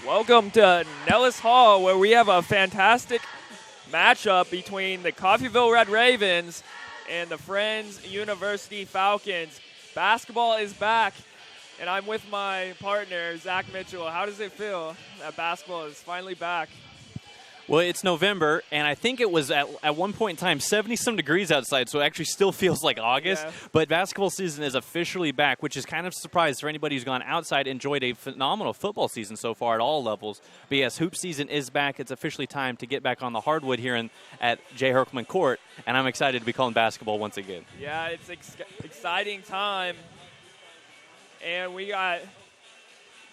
Welcome to Nellis Hall, where we have a fantastic matchup between the Coffeyville Red Ravens and the Friends University Falcons. Basketball is back, and I'm with my partner, Zach Mitchell. How does it feel that basketball is finally back? Well, it's November, and I think it was at one point in time 70-some degrees outside, so it actually still feels like August. Yeah. But basketball season is officially back, which is kind of a surprise for anybody who's gone outside, enjoyed a phenomenal football season so far at all levels. But yes, hoop season is back. It's officially time to get back on the hardwood here at J. Herkelman Court, and I'm excited to be calling basketball once again. Yeah, it's exciting time, and we got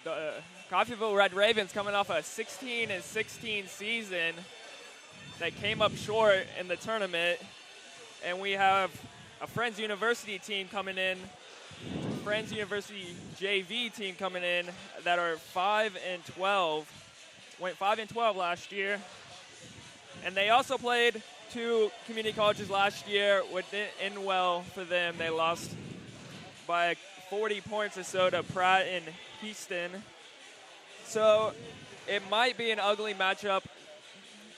the Coffeyville Red Ravens coming off a 16-16 season. They came up short in the tournament, and we have a Friends University team coming in, Friends University JV team coming in that are 5-12, went 5-12 last year, and they also played two community colleges last year. Which didn't end well for them. They lost by 40 points or so to Pratt and Houston. So it might be an ugly matchup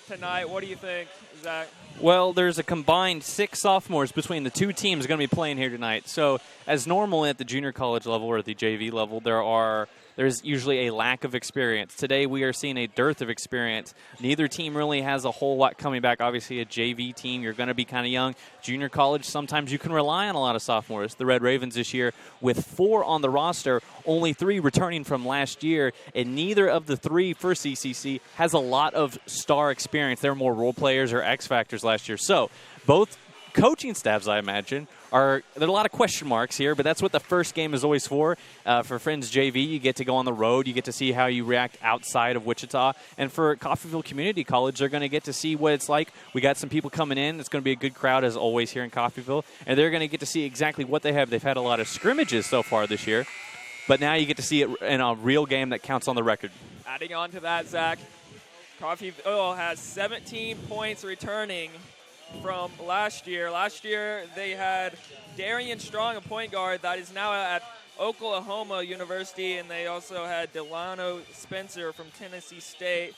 tonight. What do you think, Zach? Well, there's a combined 6 sophomores between the two teams going to be playing here tonight. So as normal at the junior college level or the JV level, there's usually a lack of experience. Today we are seeing a dearth of experience. Neither team really has a whole lot coming back. Obviously a JV team, you're going to be kind of young. Junior college, sometimes you can rely on a lot of sophomores. The Red Ravens this year with 4 on the roster, only 3 returning from last year, and neither of the 3 for CCC has a lot of star experience. They're more role players or X factors last year. So both coaching staffs, I imagine, there are a lot of question marks here, but that's what the first game is always for. For Friends JV, you get to go on the road. You get to see how you react outside of Wichita. And for Coffeyville Community College, they're going to get to see what it's like. We got some people coming in. It's going to be a good crowd, as always, here in Coffeyville. And they're going to get to see exactly what they have. They've had a lot of scrimmages so far this year, but now you get to see it in a real game that counts on the record. Adding on to that, Zach, Coffeyville has 17 points returning from last year. Last year, they had Darian Strong, a point guard that is now at Oklahoma University, and they also had Delano Spencer from Tennessee State.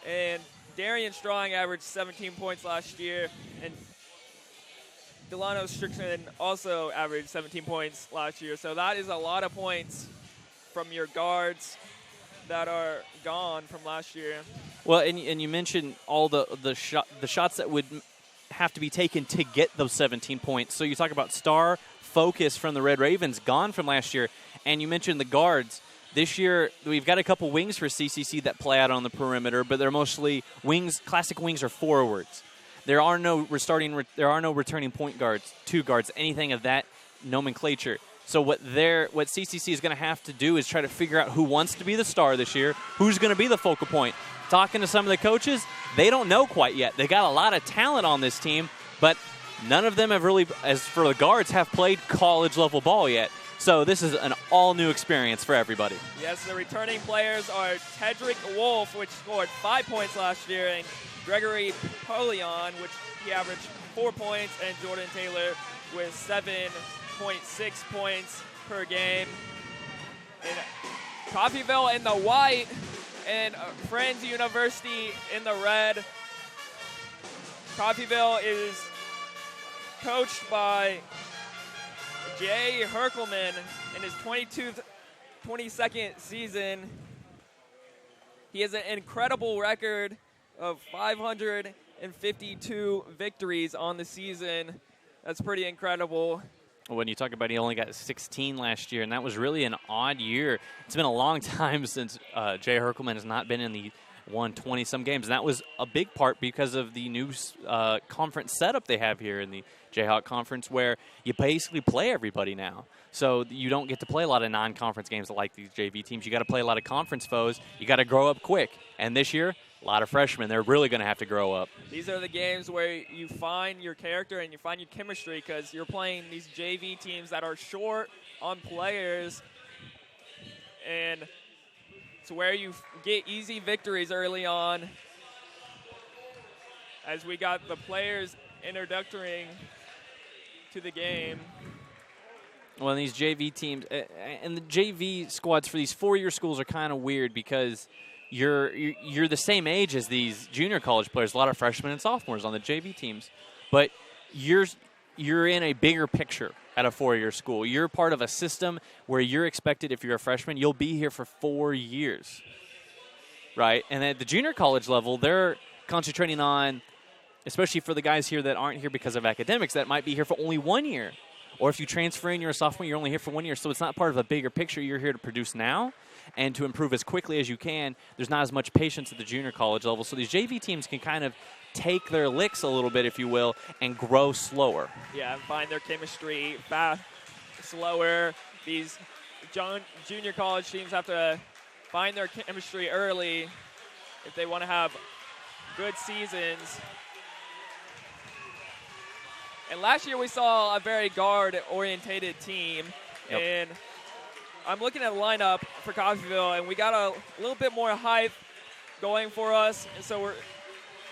And Darian Strong averaged 17 points last year, and Delano Strickland also averaged 17 points last year. So that is a lot of points from your guards that are gone from last year. Well, and you mentioned all the shots that would have to be taken to get those 17 points. So you talk about star focus from the Red Ravens, gone from last year. And you mentioned the guards. This year, we've got a couple wings for CCC that play out on the perimeter, but they're mostly wings. Classic wings are forwards. There are no returning point guards, 2 guards, anything of that nomenclature. So what CCC is going to have to do is try to figure out who wants to be the star this year, who's going to be the focal point. Talking to some of the coaches, they don't know quite yet. They got a lot of talent on this team, but none of them have really, as for the guards, have played college-level ball yet. So this is an all-new experience for everybody. Yes, the returning players are Tedrick Wolf, which scored 5 points last year, and Gregory Polion, which he averaged 4 points, and Jordan Taylor with 7.6 points per game. And Coffeyville in the white, and Friends University in the red. Coffeyville is coached by Jay Herkelman in his 22nd season. He has an incredible record of 552 victories on the season. That's pretty incredible. When you talk about he only got 16 last year, and that was really an odd year. It's been a long time since Jay Herkelman has not been in the 120-some games, and that was a big part because of the new conference setup they have here in the Jayhawk Conference, where you basically play everybody now. So you don't get to play a lot of non-conference games like these JV teams. You got to play a lot of conference foes. You got to grow up quick. And this year, a lot of freshmen. They're really going to have to grow up. These are the games where you find your character and you find your chemistry, because you're playing these JV teams that are short on players. And it's where you get easy victories early on. As we got the players introducing to the game. Well, these JV teams and the JV squads for these four-year schools are kind of weird because you're the same age as these junior college players, a lot of freshmen and sophomores on the JV teams, but you're in a bigger picture at a 4-year school. You're part of a system where you're expected, if you're a freshman, you'll be here for 4 years, right? And at the junior college level, they're concentrating on, especially for the guys here that aren't here because of academics, that might be here for only 1 year. Or if you transfer in, you're a sophomore, you're only here for 1 year. So it's not part of a bigger picture. You're here to produce now and to improve as quickly as you can. There's not as much patience at the junior college level. So these JV teams can kind of take their licks a little bit, if you will, and grow slower. Yeah, and find their chemistry slower. These junior college teams have to find their chemistry early if they want to have good seasons. And last year we saw a very guard-orientated team. Yep. And I'm looking at the lineup for Coffeyville, and we got a little bit more height going for us. And so we're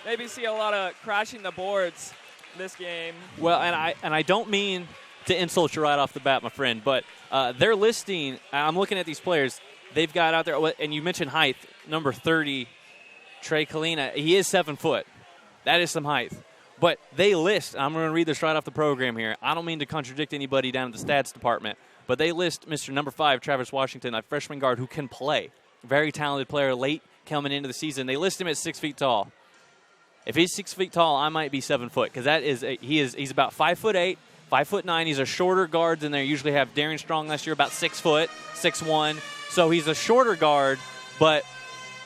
maybe see a lot of crashing the boards this game. Well, and I don't mean to insult you right off the bat, my friend, but they're listing, I'm looking at these players, they've got out there, and you mentioned height, number 30, Trey Kalina, he is 7 foot. That is some height. But they list, I'm going to read this right off the program here. I don't mean to contradict anybody down at the stats department, but they list Mr. number 5, Travis Washington, a freshman guard who can play. Very talented player, late coming into the season. They list him at 6 feet tall. If he's 6 feet tall, I might be 7 foot, because he's about 5'8", 5'9". He's a shorter guard than they usually have. Darian Strong last year about 6 foot, 6'1". So he's a shorter guard, but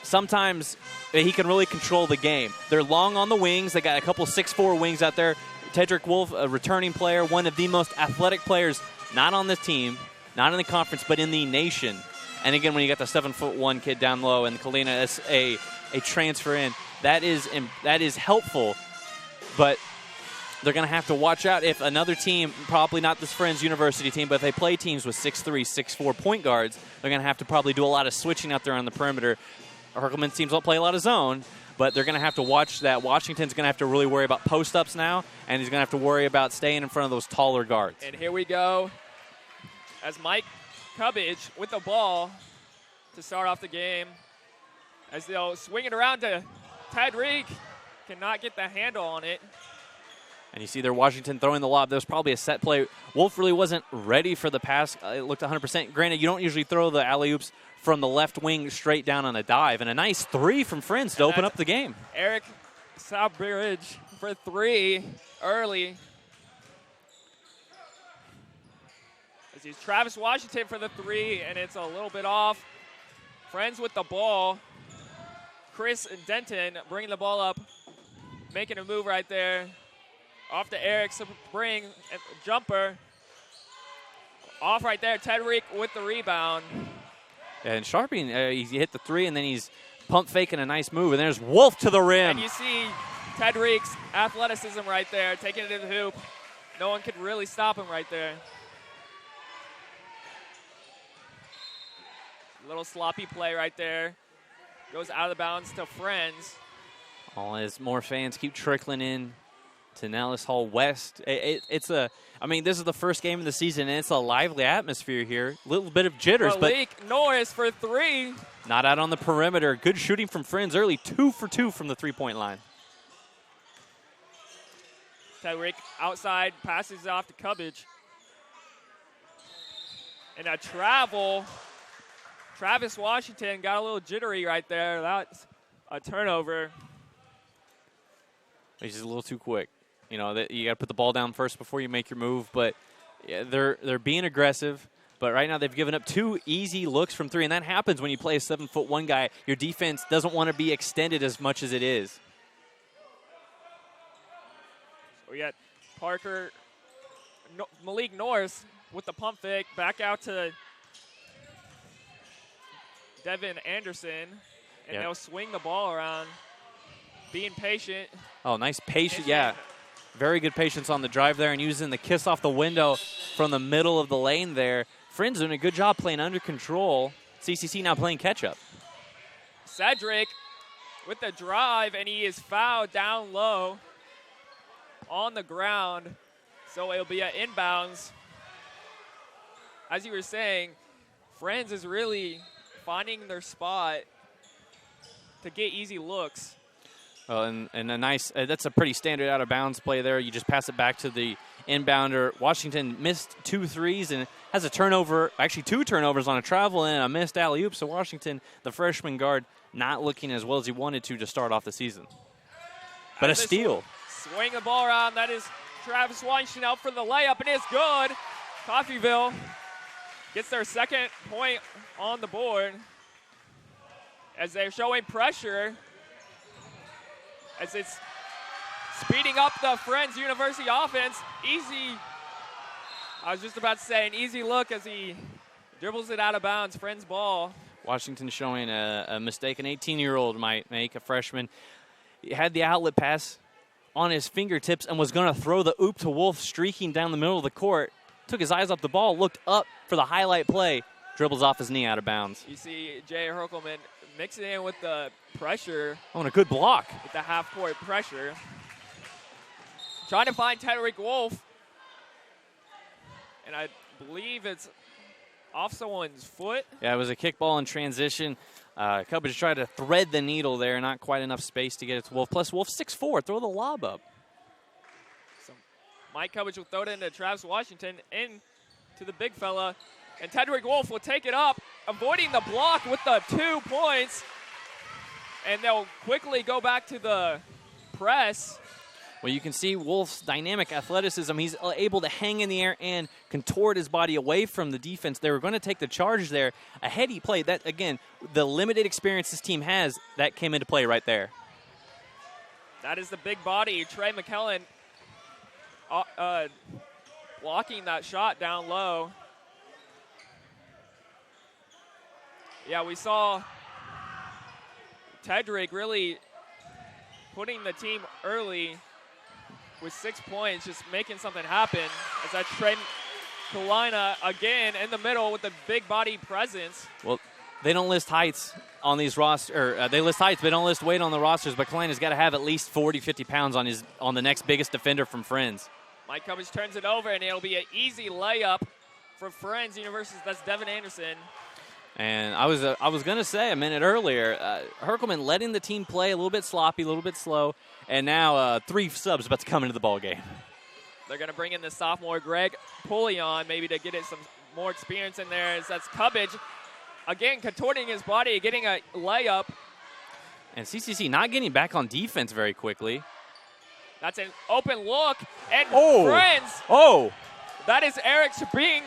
sometimes he can really control the game. They're long on the wings. They got a couple 6'4" wings out there. Tedrick Wolf, a returning player, one of the most athletic players, not on this team, not in the conference, but in the nation. And again, when you got the 7'1" kid down low and Kalina as a transfer in, that is helpful. But they're going to have to watch out if another team, probably not this Friends University team, but if they play teams with 6'3", 6'4" point guards, they're going to have to probably do a lot of switching out there on the perimeter. Herkelman's teams don't play a lot of zone, but they're going to have to watch that. Washington's going to have to really worry about post-ups now, and he's going to have to worry about staying in front of those taller guards. And here we go as Mike Cubbage with the ball to start off the game. As they'll swing it around to Ted Reek. Cannot get the handle on it. And you see there Washington throwing the lob. There was probably a set play. Wolf really wasn't ready for the pass. It looked 100%. Granted, you don't usually throw the alley-oops from the left wing straight down on a dive. And a nice 3 from Friends to open up the game. Eric Sawbridge for 3 early. As he's Travis Washington for the 3, and it's a little bit off. Friends with the ball. Chris Denton bringing the ball up, making a move right there. Off to Eric Spring, jumper. Off right there, Tedrick with the rebound. And Sharping, he hit the 3, and then he's pump faking a nice move. And there's Wolf to the rim. And you see Tedrick's athleticism right there, taking it to the hoop. No one could really stop him right there. Little sloppy play right there. Goes out of the bounds to Friends. All as more fans keep trickling in to Nellis Hall West. This is the first game of the season, and it's a lively atmosphere here. A little bit of jitters, Malik Norris for 3. Not out on the perimeter. Good shooting from Friends early. 2 for 2 from the three-point line. Tedrick outside, passes off to Cubbage. And a travel. Travis Washington got a little jittery right there. That's a turnover. He's just a little too quick. You know, you got to put the ball down first before you make your move. But yeah, they're being aggressive. But right now they've given up 2 easy looks from 3, and that happens when you play a 7'1" guy. Your defense doesn't want to be extended as much as it is. We got Malik Norris with the pump fake. Back out to Devin Anderson. And they'll swing the ball around. Being patient. Oh, nice patience. Yeah. Very good patience on the drive there and using the kiss off the window from the middle of the lane there. Friends doing a good job playing under control. CCC now playing catch-up. Cedric with the drive, and he is fouled down low on the ground. So it'll be an inbounds. As you were saying, Friends is really finding their spot to get easy looks. And a nice, that's a pretty standard out of bounds play there. You just pass it back to the inbounder. Washington missed 2 threes and has a turnover, actually 2 turnovers on a travel and a missed alley-oop. So Washington, the freshman guard, not looking as well as he wanted to start off the season. But a steal. Swing the ball around. That is Travis Washington out for the layup, and it's good. Coffeyville gets their second point on the board as they're showing pressure, as it's speeding up the Friends University offense. I was just about to say an easy look as he dribbles it out of bounds. Friends ball. Washington showing a mistake an 18-year-old might make, a freshman. He had the outlet pass on his fingertips and was going to throw the oop to Wolf, streaking down the middle of the court. Took his eyes off the ball, looked up for the highlight play, dribbles off his knee out of bounds. You see Jay Herkelman mixing in with the pressure. Oh, and a good block. With the half-court pressure. Trying to find Tedrick Wolf. And I believe it's off someone's foot. Yeah, it was a kickball in transition. Cubbage tried to thread the needle there, not quite enough space to get it to Wolf. Plus, Wolf 6'4", throw the lob up. So Mike Cubbage will throw it into Travis Washington, in to the big fella. And Tedrick Wolf will take it up, avoiding the block with the 2 points. And they'll quickly go back to the press. Well, you can see Wolf's dynamic athleticism. He's able to hang in the air and contort his body away from the defense. They were going to take the charge there. A heady play. That, again, the limited experience this team has, that came into play right there. That is the big body. Trey McKellen blocking that shot down low. Yeah, we saw Tedrick really putting the team early with 6 points, just making something happen. As that Trey Kalina again in the middle with the big body presence. Well, they don't list heights on these rosters. They list heights, but don't list weight on the rosters. But Kalina's got to have at least 40, 50 pounds on the next biggest defender from Friends. Mike Cubbage turns it over, and it'll be an easy layup for Friends University. That's Devin Anderson. And I was going to say a minute earlier, Herkelman letting the team play a little bit sloppy, a little bit slow, and now 3 subs about to come into the ball game. They're going to bring in the sophomore Greg Pullion maybe to get it some more experience in there. As that's Cubbage, again, contorting his body, getting a layup. And CCC not getting back on defense very quickly. That's an open look, and Friends. That is Eric Chabing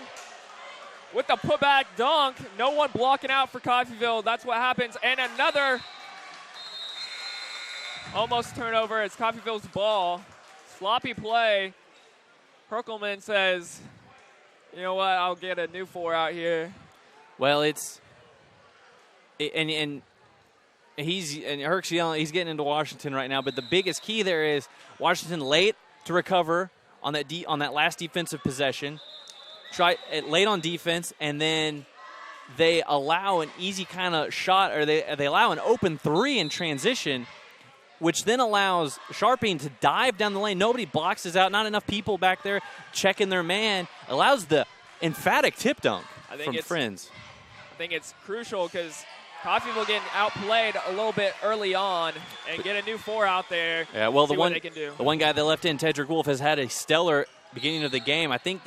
with the putback dunk. No one blocking out for Coffeyville. That's what happens. And another almost turnover. It's Coffeyville's ball. Sloppy play. Herkelman says, you know what, I'll get a new 4 out here. Well, and Herc's yelling, he's getting into Washington right now, but the biggest key there is Washington late to recover on that last defensive possession. Try it late on defense, and then they allow an easy kind of shot, or they allow an open 3 in transition, which then allows Sharping to dive down the lane. Nobody boxes out, not enough people back there checking their man. Allows the emphatic tip dunk from Friends. I think it's crucial because Coffeyville getting outplayed a little bit early on and get a new 4 out there. Yeah, well, the one guy they left in, Tedrick Wolf, has had a stellar beginning of the game. I think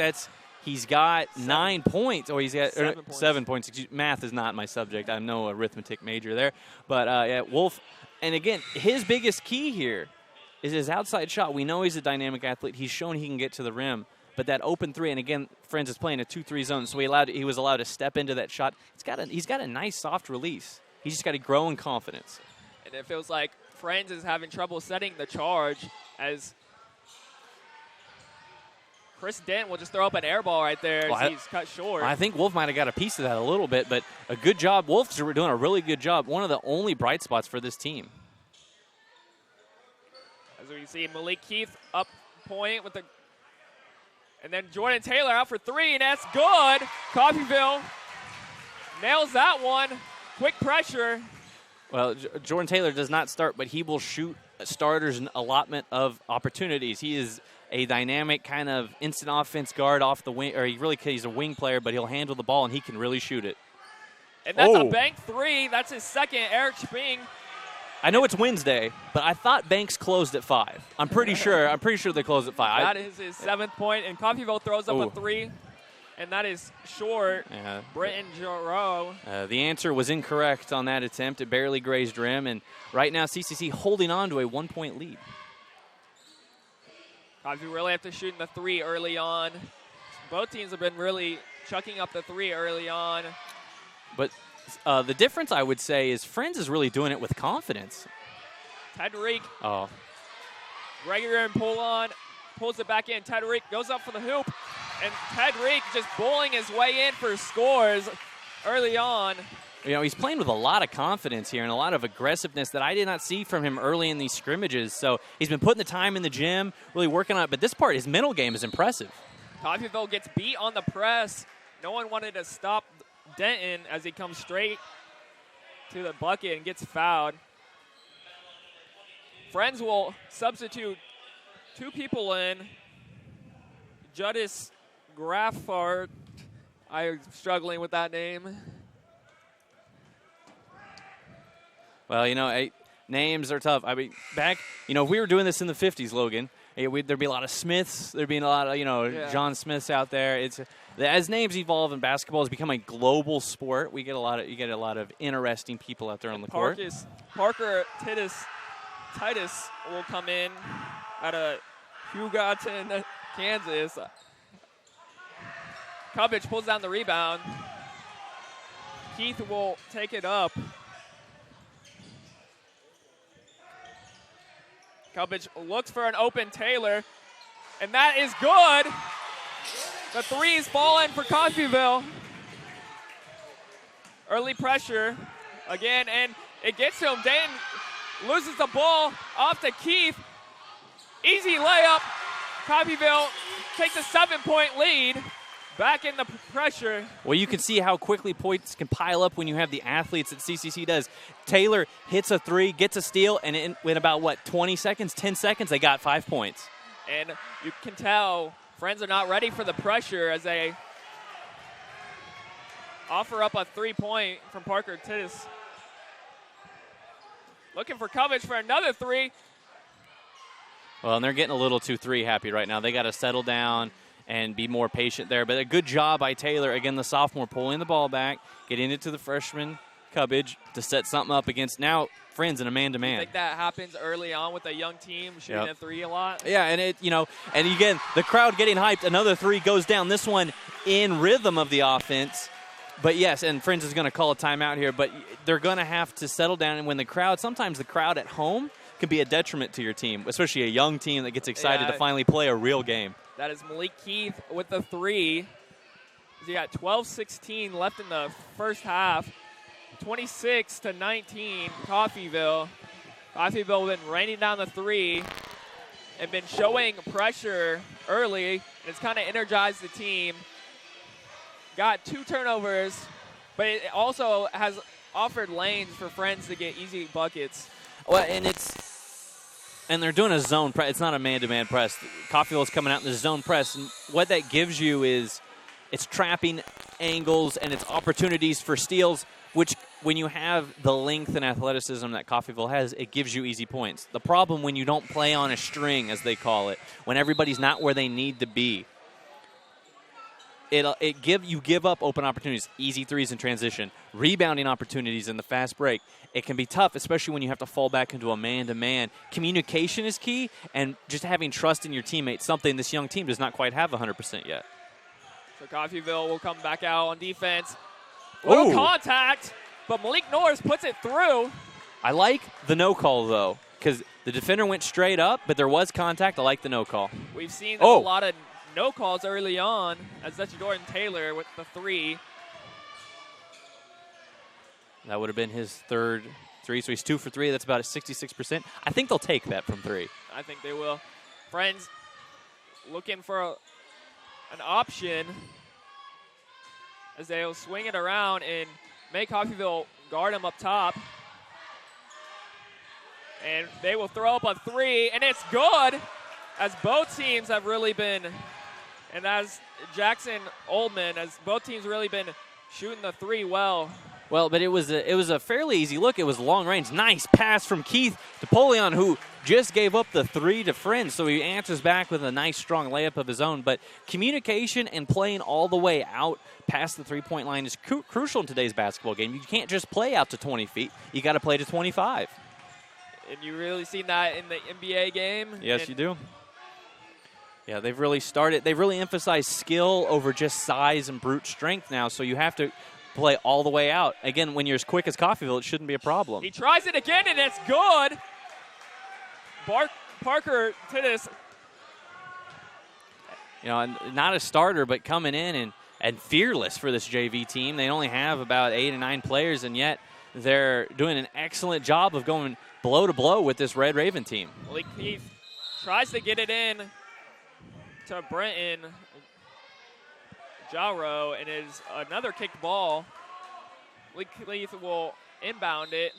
he's got 9 points, or he's got 7 points. Math is not my subject. I'm no arithmetic major there. But, yeah, Wolf, and again, his biggest key here is his outside shot. We know he's a dynamic athlete. He's shown he can get to the rim. But that open 3, and again, Friends is playing a 2-3 zone, so he was allowed to step into that shot. He's got a nice soft release. He's just got to grow in confidence. And it feels like Friends is having trouble setting the charge as Chris Dent will just throw up an air ball right there as he's cut short. I think Wolf might have got a piece of that a little bit, but a good job. Wolf's doing a really good job. One of the only bright spots for this team. As we see Malik Keith up point with the... And then Jordan Taylor out for 3, and that's good. Coffeyville nails that one. Quick pressure. Well, Jordan Taylor does not start, but he will shoot starters an allotment of opportunities. He is a dynamic kind of instant offense guard off the wing, or he's a wing player, but he'll handle the ball, and he can really shoot it. And that's a bank 3. That's his second. Eric Sping I know it's Wednesday, but I thought Banks closed at 5. I'm pretty sure they closed at 5. That is his 7th point, and Coffeyville throws up a 3, and that is short. Yeah. Britton Giroux. The answer was incorrect on that attempt. It barely grazed rim, and right now CCC holding on to a 1-point lead. Coffeyville really have to shoot in the 3 early on. Both teams have been really chucking up the 3 early on. But the difference, I would say, is Friends is really doing it with confidence. Tedrick. Oh. Regular and pull on. Pulls it back in. Tedrick goes up for the hoop. And Tedrick just bowling his way in for scores early on. You know, he's playing with a lot of confidence here and a lot of aggressiveness that I did not see from him early in these scrimmages. So he's been putting the time in the gym, really working on it. But this part, his mental game is impressive. Coffeyville gets beat on the press. No one wanted to stop Denton as he comes straight to the bucket and gets fouled. Friends will substitute 2 people in. Judis Graffart. I'm struggling with that name. Well, you know, names are tough. I mean, back, you know, if we were doing this in the 50s, Logan, there'd be a lot of Smiths. There'd be a lot of, John Smiths out there. As names evolve and basketball has become a global sport, you get a lot of interesting people out there on the court. Parker Titus will come in out of Hugoton, Kansas. Covich pulls down the rebound. Keith will take it up. Covich looks for an open Taylor, and that is good. The 3's falling for Coffeyville. Early pressure again, and it gets to him. Dayton loses the ball off to Keith. Easy layup. Coffeyville takes a 7-point lead. Back in the pressure. Well, you can see how quickly points can pile up when you have the athletes that CCC does. Taylor hits a 3, gets a steal, and in about, 10 seconds, they got 5 points. And you can tell Friends are not ready for the pressure as they offer up a 3-point from Parker Titus. Looking for Covich for another 3. Well, and they're getting a little too 3 happy right now. They got to settle down and be more patient there. But a good job by Taylor. Again, the sophomore pulling the ball back, getting it to the freshman, Cubbage, to set something up against now Friends in a man-to-man. I think that happens early on with a young team shooting a 3 a lot. Yeah, and and again, the crowd getting hyped. Another 3 goes down. This one in rhythm of the offense. But yes, and Friends is going to call a timeout here, but they're going to have to settle down. And when sometimes the crowd at home can be a detriment to your team, especially a young team that gets excited to finally play a real game. That is Malik Keith with the 3. He got 12-16 left in the first half. 26-19, Coffeyville. Coffeyville been raining down the 3 and been showing pressure early, and it's kind of energized the team. Got 2 turnovers, but it also has offered lanes for Friends to get easy buckets. Well, and they're doing a zone press. It's not a man-to-man press. Coffeyville's coming out in the zone press, and what that gives you is it's trapping angles and it's opportunities for steals, which when you have the length and athleticism that Coffeyville has, it gives you easy points. The problem when you don't play on a string, as they call it, when everybody's not where they need to be, you give up open opportunities, easy 3s in transition, rebounding opportunities in the fast break. It can be tough, especially when you have to fall back into a man-to-man. Communication is key, and just having trust in your teammates, something this young team does not quite have 100% yet. So Coffeyville will come back out on defense. Little contact, but Malik Norris puts it through. I like the no call, though, because the defender went straight up, but there was contact. I like the no call. We've seen a lot of no calls early on, as that's Jordan Taylor with the 3. That would have been his third 3, so he's 2 for 3. That's about a 66%. I think they'll take that from 3. I think they will. Friends looking for an option as they'll swing it around and make Coffeyville guard him up top. And they will throw up a 3, and it's good, as both teams have really been, and as Jackson Oldman, as both teams really been shooting the 3 well. Well, but it was a fairly easy look. It was long range. Nice pass from Keith to Polion, who just gave up the 3 to Friends, so he answers back with a nice, strong layup of his own. But communication and playing all the way out past the three-point line is crucial in today's basketball game. You can't just play out to 20 feet. You got to play to 25. And you really seen that in the NBA game? Yes, you do. Yeah, they've really emphasized skill over just size and brute strength now, so you have to play all the way out. Again, when you're as quick as Coffeyville, it shouldn't be a problem. He tries it again, and it's good. Parker Titus. You know, not a starter, but coming in and fearless for this JV team. They only have about 8 or 9 players, and yet they're doing an excellent job of going blow to blow with this Red Raven team. He tries to get it in to Brenton Jaro, and it is another kicked ball. Leith will inbound it.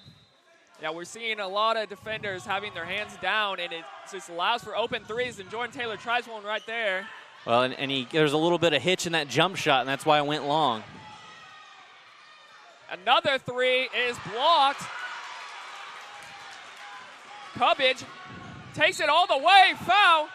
Yeah, we're seeing a lot of defenders having their hands down, and it just allows for open threes, and Jordan Taylor tries one right there. Well, and there's a little bit of hitch in that jump shot, and that's why it went long. Another 3 is blocked. Cubbage takes it all the way, foul,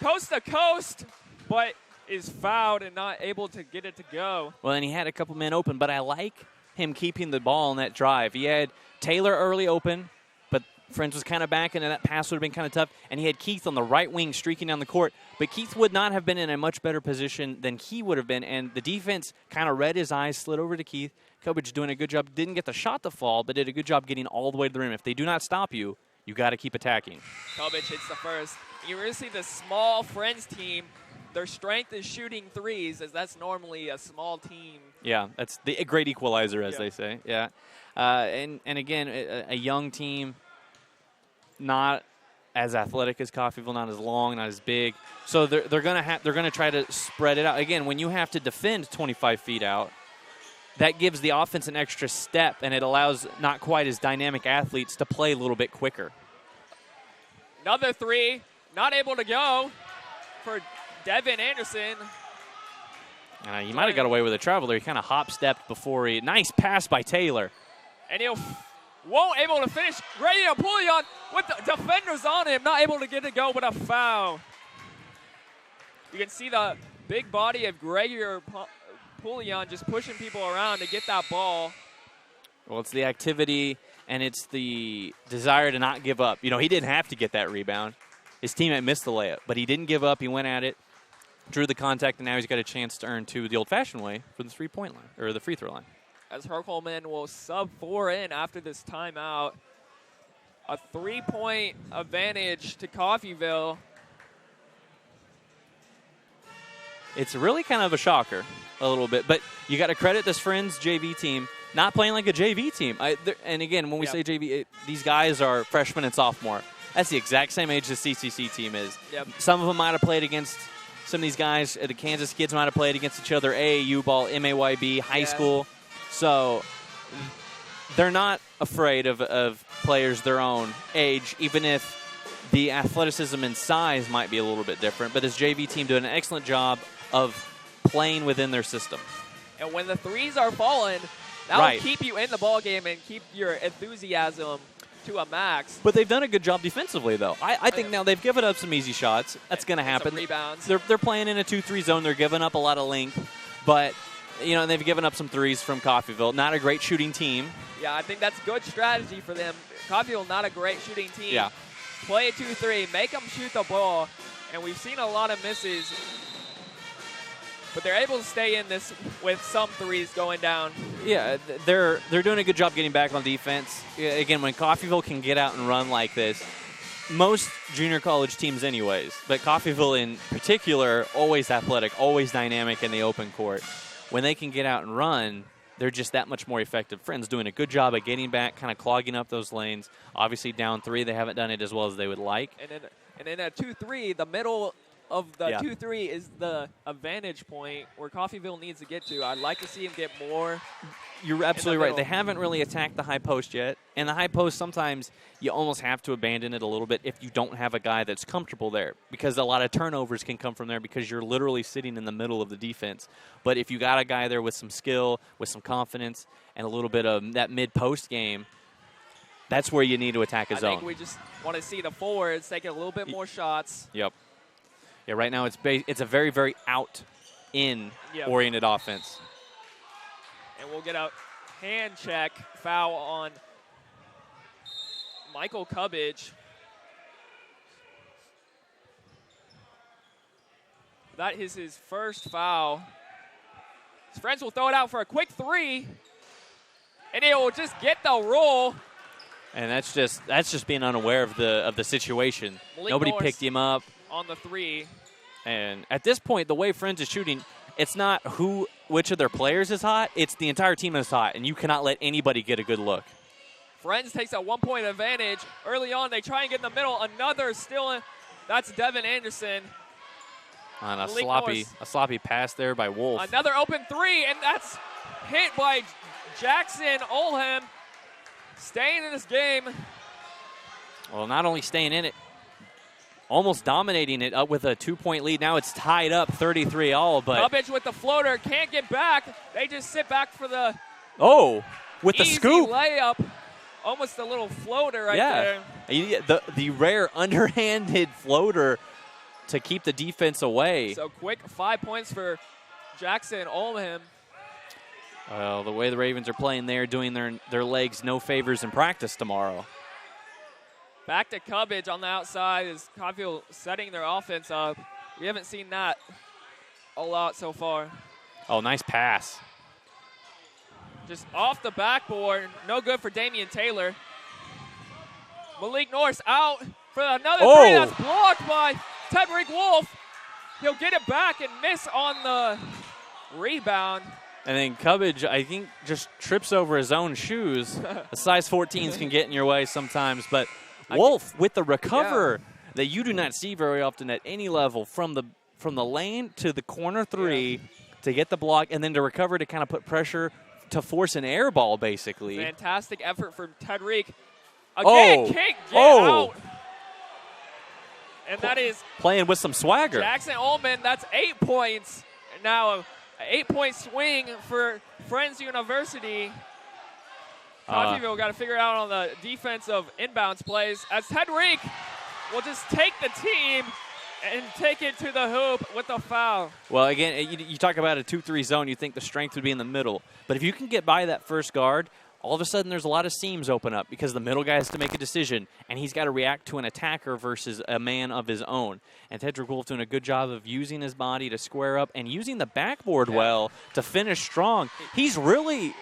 coast to coast, but is fouled and not able to get it to go. Well, and he had a couple men open, but I like him keeping the ball on that drive. He had Taylor early open, but Friends was kind of back, and that pass would have been kind of tough. And he had Keith on the right wing streaking down the court, but Keith would not have been in a much better position than he would have been, and the defense kind of read his eyes, slid over to Keith. Cubbage doing a good job. Didn't get the shot to fall, but did a good job getting all the way to the rim. If they do not stop you, you got to keep attacking. Cubbage hits the first. You really see the small Friends team. Their strength is shooting threes, as that's normally a small team. Yeah, that's the great equalizer, as they say. Yeah, and again, a young team, not as athletic as Coffeyville, not as long, not as big. So they're gonna try to spread it out. Again, when you have to defend 25 feet out, that gives the offense an extra step, and it allows not quite as dynamic athletes to play a little bit quicker. Another 3, not able to go for Devin Anderson. He might have got away with a travel there. He kind of hop-stepped before he. Nice pass by Taylor. And won't able to finish. Ready to pull on with the defenders on him. Not able to get it go, but a foul. You can see the big body of Gregor Poulion just pushing people around to get that ball. Well, it's the activity, and it's the desire to not give up. You know, he didn't have to get that rebound. His teammate missed the layup, but he didn't give up. He went at it, drew the contact, and now he's got a chance to earn 2 the old-fashioned way for the three-point line, or the free throw line. As Herkelman will sub 4 in after this timeout. A 3-point advantage to Coffeyville. It's really kind of a shocker a little bit, but you got to credit this Friends JV team not playing like a JV team. And again, when we say JV, these guys are freshmen and sophomore. That's the exact same age the CCC team is. Yep. Some of them might have played against some of these guys. The Kansas kids might have played against each other, AAU ball, MAYB, high school. So they're not afraid of players their own age, even if the athleticism and size might be a little bit different. But this JV team doing an excellent job of playing within their system. And when the threes are falling, that will keep you in the ball game and keep your enthusiasm to a max. But they've done a good job defensively, though. I think now they've given up some easy shots. That's going to happen. Some rebounds. They're playing in a 2-3 zone. They're giving up a lot of length. But, you know, they've given up some threes from Coffeyville. Not a great shooting team. Yeah, I think that's good strategy for them. Coffeyville, not a great shooting team. Yeah. Play 2-3. Make them shoot the ball. And we've seen a lot of misses. But they're able to stay in this with some threes going down. Yeah, they're doing a good job getting back on defense. Again, when Coffeyville can get out and run like this, most junior college teams anyways, but Coffeyville in particular, always athletic, always dynamic in the open court. When they can get out and run, they're just that much more effective. Friends doing a good job at getting back, kind of clogging up those lanes. Obviously down 3, they haven't done it as well as they would like. And in a 2-3, the middle of the Yeah. 2-3 is the advantage point where Coffeyville needs to get to. I'd like to see him get more. You're absolutely right. middle. They haven't really attacked the high post yet. And the high post, sometimes you almost have to abandon it a little bit if you don't have a guy that's comfortable there, because a lot of turnovers can come from there because you're literally sitting in the middle of the defense. But if you got a guy there with some skill, with some confidence, and a little bit of that mid-post game, that's where you need to attack a zone. I think we just want to see the forwards taking a little bit more shots. Yep. Yeah, right now it's a very, very out-in oriented offense. And we'll get a hand check foul on Michael Cubbage. That is his first foul. His friends will throw it out for a quick 3. And it will just get the roll. And that's just being unaware of the situation. Malik Nobody Norris picked him up. on the 3. And at this point, the way Friends is shooting, it's not which of their players is hot. It's the entire team is hot, and you cannot let anybody get a good look. Friends takes a 1-point advantage. Early on, they try and get in the middle. Another steal. That's Devin Anderson. On Malik a sloppy pass there by Wolf. Another open 3, and that's hit by Jackson Olhem. Staying in this game. Well, not only staying in it, almost dominating it up with a 2-point lead. Now it's tied up 33-all, but Cubbage with the floater, can't get back. They just sit back for the with the easy scoop. layup. Almost a little floater right there. The rare underhanded floater to keep the defense away. So quick 5 points for Jackson Olhem. Well, the way the Ravens are playing, they're doing their legs no favors in practice tomorrow. Back to Cubbage on the outside as Coffeyville setting their offense up. We haven't seen that a lot so far. Oh, nice pass. Just off the backboard. No good for Damian Taylor. Malik Norris out for another 3. That's blocked by Tedrick Wolf. He'll get it back and miss on the rebound. And then Cubbage, I think, just trips over his own shoes. The size 14s can get in your way sometimes, but Wolf with the recover that you do not see very often at any level from the lane to the corner 3 to get the block and then to recover to kind of put pressure to force an air ball, basically. Fantastic effort from Tedrick. Again, can't get out. And that is playing with some swagger. Jackson Ullman, that's 8 points. And now an 8-point swing for Friends University. Coffeyville got to figure it out on the defensive inbounds plays as Tedrick will just take the team and take it to the hoop with a foul. Well, again, you talk about a 2-3 zone, you think the strength would be in the middle. But if you can get by that first guard, all of a sudden there's a lot of seams open up because the middle guy has to make a decision, and he's got to react to an attacker versus a man of his own. And Tedrick Wolf doing a good job of using his body to square up and using the backboard well to finish strong. He's really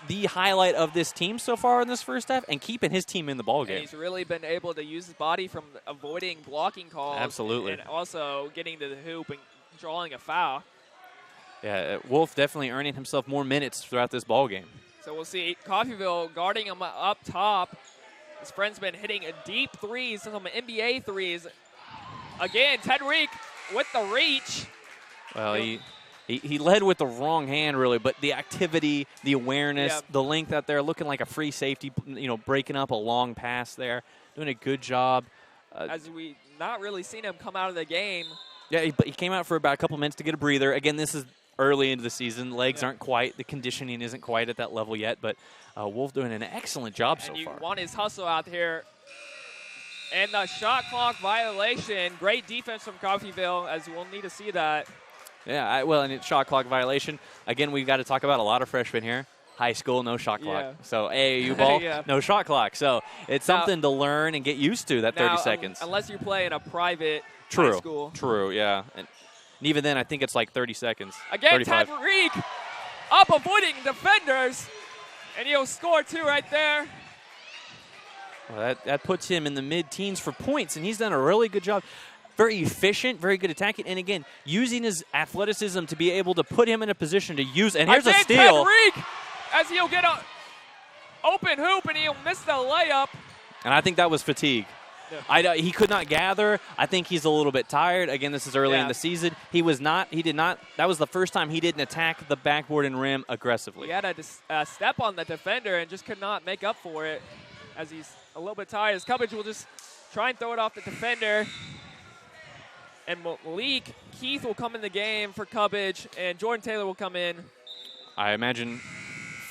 the highlight of this team so far in this first half and keeping his team in the ballgame. And he's really been able to use his body from avoiding blocking calls. Absolutely. And also getting to the hoop and drawing a foul. Yeah, Wolf definitely earning himself more minutes throughout this ballgame. So we'll see Coffeyville guarding him up top. His friend's been hitting deep threes, some NBA threes. Again, Tedrick with the reach. Well, he led with the wrong hand, really, but the activity, the awareness, the length out there, looking like a free safety, breaking up a long pass there, doing a good job. As we not really seen him come out of the game. Yeah, but he came out for about a couple minutes to get a breather. Again, this is early into the season. Legs aren't quite, the conditioning isn't quite at that level yet, but Wolf doing an excellent job so far. And you want his hustle out here. And the shot clock violation. Great defense from Coffeyville, as we'll need to see that. Yeah, and it's shot clock violation. Again, we've got to talk about a lot of freshmen here. High school, no shot clock. Yeah. So AAU ball, no shot clock. So it's something to learn and get used to, that 30 seconds. Unless you play in a private high school. True, yeah. And even then, I think it's like 30 seconds. Again, 35. Tedrick up avoiding defenders. And he'll score 2 right there. Well, that puts him in the mid-teens for points, and he's done a really good job. Very efficient, very good attacking, and again, using his athleticism to be able to put him in a position to use. And here's a steal. Tedrick, as he'll get an open hoop, and he'll miss the layup. And I think that was fatigue. Yeah. He could not gather. I think he's a little bit tired. Again, this is early in the season. He did not. That was the first time he didn't attack the backboard and rim aggressively. He had a step on the defender and just could not make up for it as he's a little bit tired. As Cubbage will just try and throw it off the defender. And Malik Keith will come in the game for Cubbage, and Jordan Taylor will come in. I imagine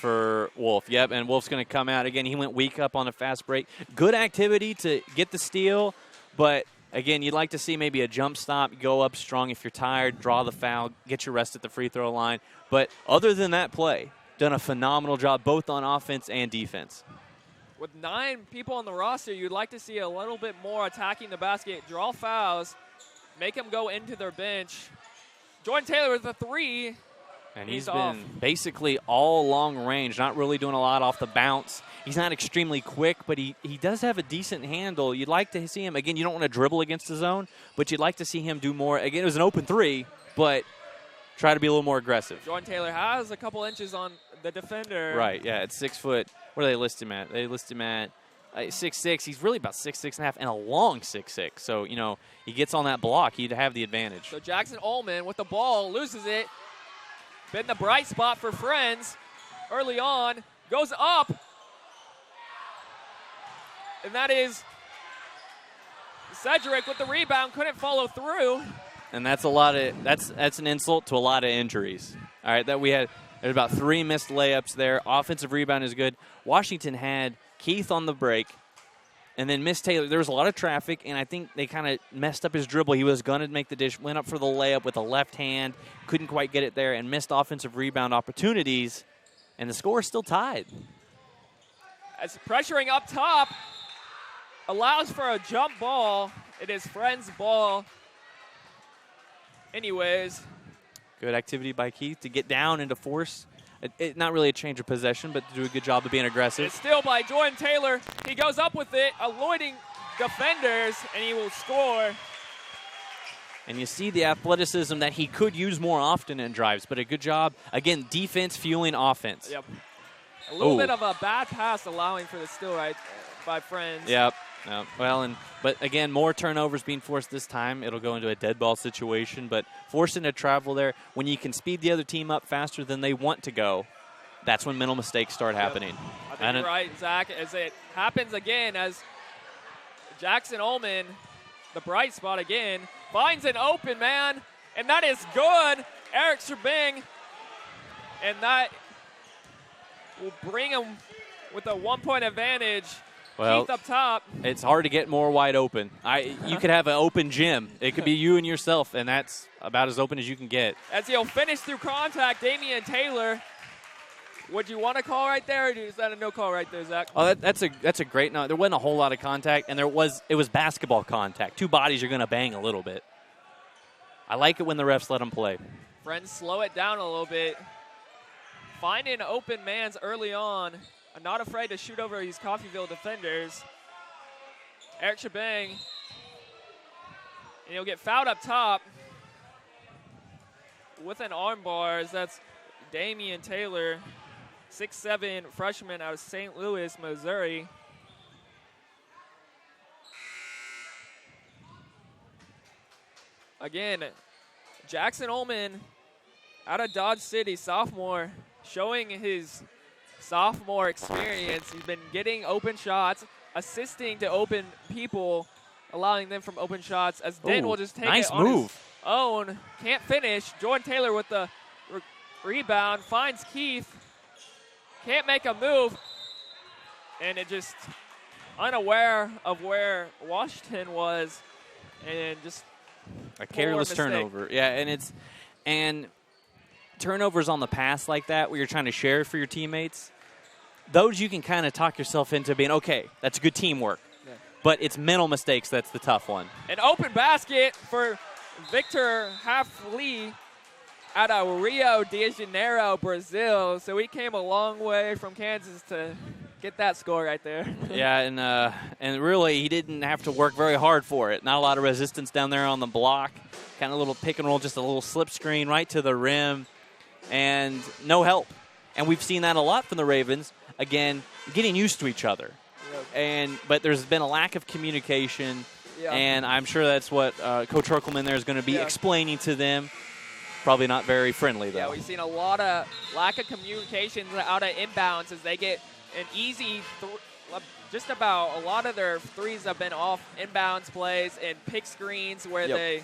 for Wolf. Yep, and Wolf's going to come out. Again, he went weak up on a fast break. Good activity to get the steal, but, again, you'd like to see maybe a jump stop, go up strong if you're tired, draw the foul, get your rest at the free throw line. But other than that play, done a phenomenal job both on offense and defense. With 9 people on the roster, you'd like to see a little bit more attacking the basket, draw fouls, make them go into their bench. Jordan Taylor with a 3. And he's off. been basically all long range, not really doing a lot off the bounce. He's not extremely quick, but he does have a decent handle. You'd like to see him, again, you don't want to dribble against the zone, but you'd like to see him do more. Again, it was an open 3, but try to be a little more aggressive. Jordan Taylor has a couple inches on the defender. Right, yeah, at 6 foot. What do they list him at? They list him at 6'6". He's really about 6'6.5", and a long 6'6". So, he gets on that block, he'd have the advantage. So Jackson Ullman with the ball, loses it. Been the bright spot for Friends early on. Goes up. And that is Cedric with the rebound. Couldn't follow through. And that's that's an insult to a lot of injuries. All right, there's about 3 missed layups there. Offensive rebound is good. Washington had Keith on the break. And then Miss Taylor, there was a lot of traffic, and I think they kind of messed up his dribble. He was going to make the dish, went up for the layup with a left hand, couldn't quite get it there, and missed offensive rebound opportunities, and the score is still tied. As pressuring up top, allows for a jump ball. It is Friends' ball. Anyways. Good activity by Keith to get down and to force. Not really a change of possession, but to do a good job of being aggressive. It's still by Jordan Taylor. He goes up with it, avoiding defenders, and he will score. And you see the athleticism that he could use more often in drives, but a good job. Again, defense fueling offense. Yep. A little bit of a bad pass allowing for the steal right by Friends. Yep. Well, but again, more turnovers being forced this time. It'll go into a dead ball situation, but forcing to travel there, when you can speed the other team up faster than they want to go, that's when mental mistakes start happening. I think you're right, Zach, as it happens again as Jackson Ullman, the bright spot again, finds an open man, and that is good. Eric Sherbing, and that will bring him with a 1-point advantage. Well, Keith up top. It's hard to get more wide open. You could have an open gym. It could be you and yourself, and that's about as open as you can get. As he'll finish through contact, Damian Taylor. Would you want a call right there, or is that a no call right there, Zach? Oh, that's a great no. There wasn't a whole lot of contact, and it was basketball contact. 2 bodies are going to bang a little bit. I like it when the refs let them play. Friends slow it down a little bit. Finding open mans early on. I'm not afraid to shoot over these Coffeyville defenders. Eric Sherbing. And he'll get fouled up top with an arm bar, as that's Damian Taylor, 6'7" freshman out of St. Louis, Missouri. Again, Jackson Ullman out of Dodge City, sophomore, showing his sophomore experience. He's been getting open shots, assisting to open people, allowing them from open shots, as Den will just take nice it on move. his own. Can't finish. Jordan Taylor with the rebound, finds Keith. Can't make a move. And it just unaware of where Washington was, and just a careless turnover. Yeah, and turnovers on the pass like that where you're trying to share for your teammates, those you can kind of talk yourself into being, okay, that's good teamwork. Yeah. But it's mental mistakes that's the tough one. An open basket for Victor Hafley out of Rio de Janeiro, Brazil. So we came a long way from Kansas to get that score right there. Yeah, and really he didn't have to work very hard for it. Not a lot of resistance down there on the block. Kind of a little pick and roll, just a little slip screen right to the rim, and no help. And we've seen that a lot from the Ravens. Again, getting used to each other. but there's been a lack of communication, Yeah. and I'm sure that's what Coach Herkelman there is going to be explaining to them. Probably not very friendly, though. Yeah, we've seen a lot of lack of communication out of inbounds as they get an easy just about a lot of their threes have been off inbounds plays and pick screens where they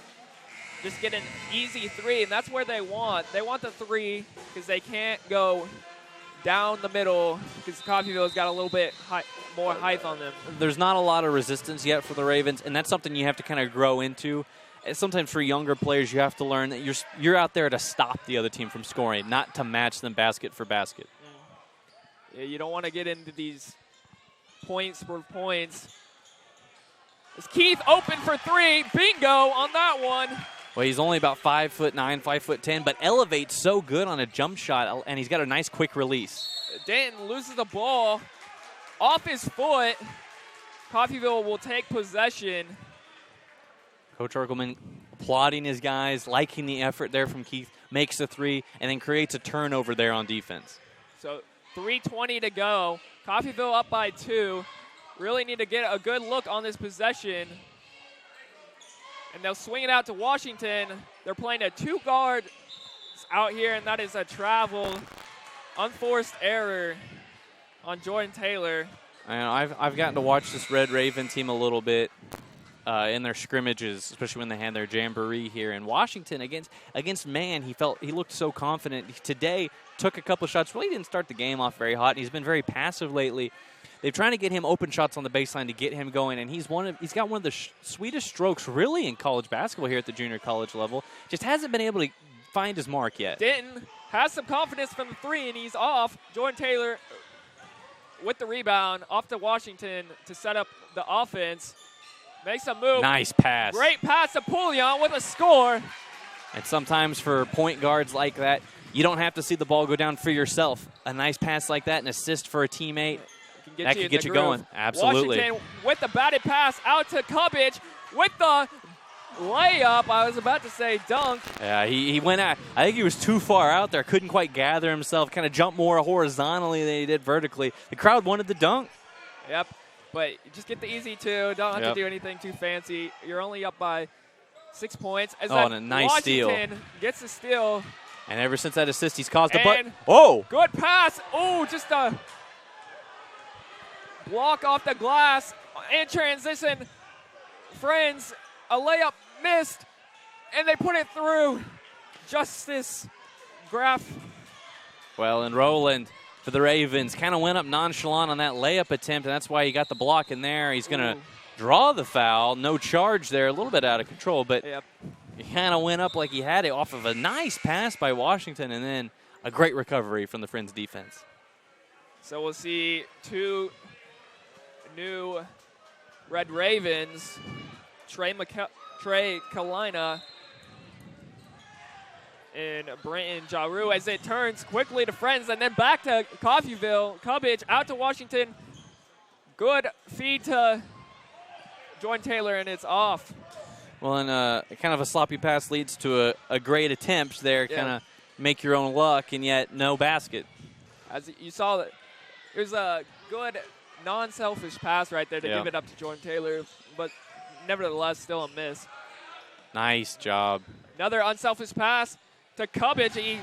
just get an easy three, and that's where they want. They want the three because they can't go down the middle because Coffeyville's got a little bit more height on them. There's not a lot of resistance yet for the Ravens, and that's something you have to kind of grow into. And sometimes for younger players, you have to learn that you're out there to stop the other team from scoring, not to match them basket for basket. Yeah, you don't want to get into these points for points. Is Keith open for three? Bingo on that one. Well, he's only about 5'9", 5'10", but elevates so good on a jump shot, and he's got a nice quick release. Denton loses the ball off his foot. Coffeyville will take possession. Coach Herkelman applauding his guys, liking the effort there from Keith, makes a three, and then creates a turnover there on defense. So 3:20 to go. Coffeyville up by 2. Really need to get a good look on this possession. And they'll swing it out to Washington. They're playing a 2-guard out here, and that is a travel, unforced error on Jordan Taylor. And I've gotten to watch this Red Raven team a little bit in their scrimmages, especially when they had their jamboree here. And Washington against man, he looked so confident. Today took a couple shots. Really didn't start the game off very hot. He's been very passive lately. They're trying to get him open shots on the baseline to get him going, and he's got one of the sweetest strokes really in college basketball here at the junior college level. Just hasn't been able to find his mark yet. Denton has some confidence from the three, and he's off. Jordan Taylor with the rebound off to Washington to set up the offense. Makes a move. Nice pass. Great pass to Pouliot with a score. And sometimes for point guards like that, you don't have to see the ball go down for yourself. A nice pass like that, an assist for a teammate, that could get you going. Absolutely. Washington with the batted pass out to Kubic with the layup. I was about to say dunk. Yeah, he went out. I think he was too far out there. Couldn't quite gather himself. Kind of jumped more horizontally than he did vertically. The crowd wanted the dunk. Yep. But just get the easy two. Don't have to do anything too fancy. You're only up by 6 points. As and a nice steal. Washington gets the steal. And ever since that assist, he's caused a And Oh! Good pass. Oh, just a block off the glass. In transition, friends, a layup missed, and they put it through. Justice Graff. Well, and Rowland for the Ravens kind of went up nonchalant on that layup attempt, and that's why he got the block in there. He's going to draw the foul. No charge there. A little bit out of control, but he kind of went up like he had it off of a nice pass by Washington, and then a great recovery from the Friends defense. So we'll see two new Red Ravens, Trey Kalina and Brenton Jaru, as it turns quickly to Friends and then back to Coffeyville. Kubic out to Washington. Good feed to Jordan Taylor, and it's off. Well, and kind of a sloppy pass leads to a great attempt there, kind of make your own luck, and yet no basket. As you saw, that there's a good non-selfish pass right there to give it up to Jordan Taylor, but nevertheless, still a miss. Nice job. Another unselfish pass to Kubic. He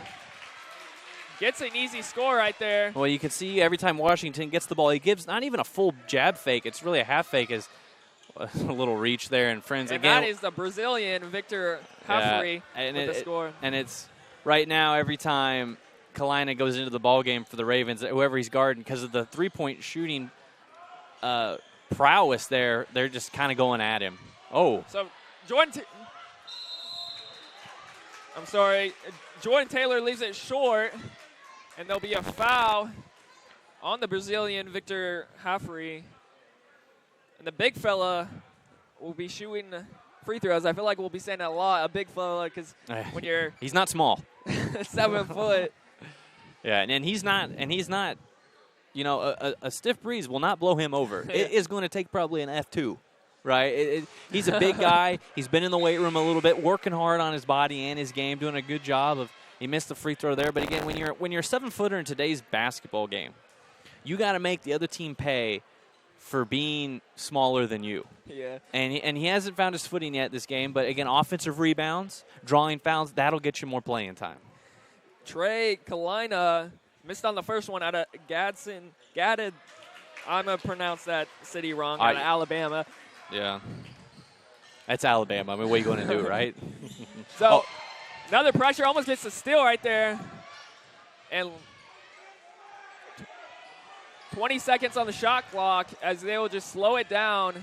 gets an easy score right there. Well, you can see every time Washington gets the ball, he gives not even a full jab fake. It's really a half fake. Is a little reach there, and Friends and again. That is the Brazilian Victor Humphrey with the score. And it's right now every time Kalina goes into the ball game for the Ravens, whoever he's guarding, because of the three-point shooting prowess there, they're just kind of going at him. Oh. So Jordan Taylor leaves it short, and there'll be a foul on the Brazilian Victor Humphrey. And the big fella will be shooting free throws. I feel like we'll be saying that a lot, a big fella, because when you're he's not small, 7 foot. Yeah, and he's not. You know, a stiff breeze will not blow him over. It is going to take probably an F2, right? He's a big guy. He's been in the weight room a little bit, working hard on his body and his game, doing a good job of. He missed the free throw there, but again, when you're a 7-footer in today's basketball game, you got to make the other team pay for being smaller than you. Yeah. And he hasn't found his footing yet this game. But, again, offensive rebounds, drawing fouls, that'll get you more playing time. Trey Kalina missed on the first one out of Gadded. I'm going to pronounce that city wrong, out of Alabama. Yeah. That's Alabama. I mean, what are you going to do, right? So, another pressure, almost gets a steal right there. And 20 seconds on the shot clock as they will just slow it down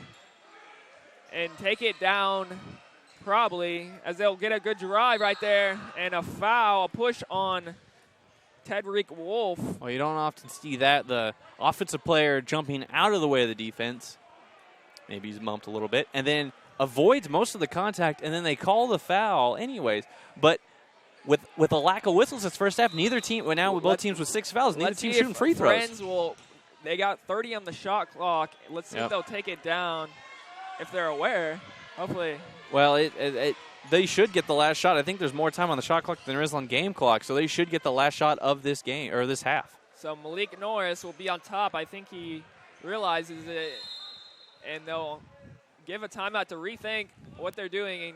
and take it down probably as they'll get a good drive right there and a foul, a push on Tedrick Wolf. Well, you don't often see that. The offensive player jumping out of the way of the defense. Maybe he's bumped a little bit. And then avoids most of the contact, and then they call the foul anyways. But with a lack of whistles this first half, neither team, well, now with both teams with 6 fouls, neither team shooting free throws. They got 30 on the shot clock. Let's see if they'll take it down if they're aware. Hopefully. Well, they should get the last shot. I think there's more time on the shot clock than there is on game clock, so they should get the last shot of this game or this half. So Malik Norris will be on top. I think he realizes it, and they'll give a timeout to rethink what they're doing.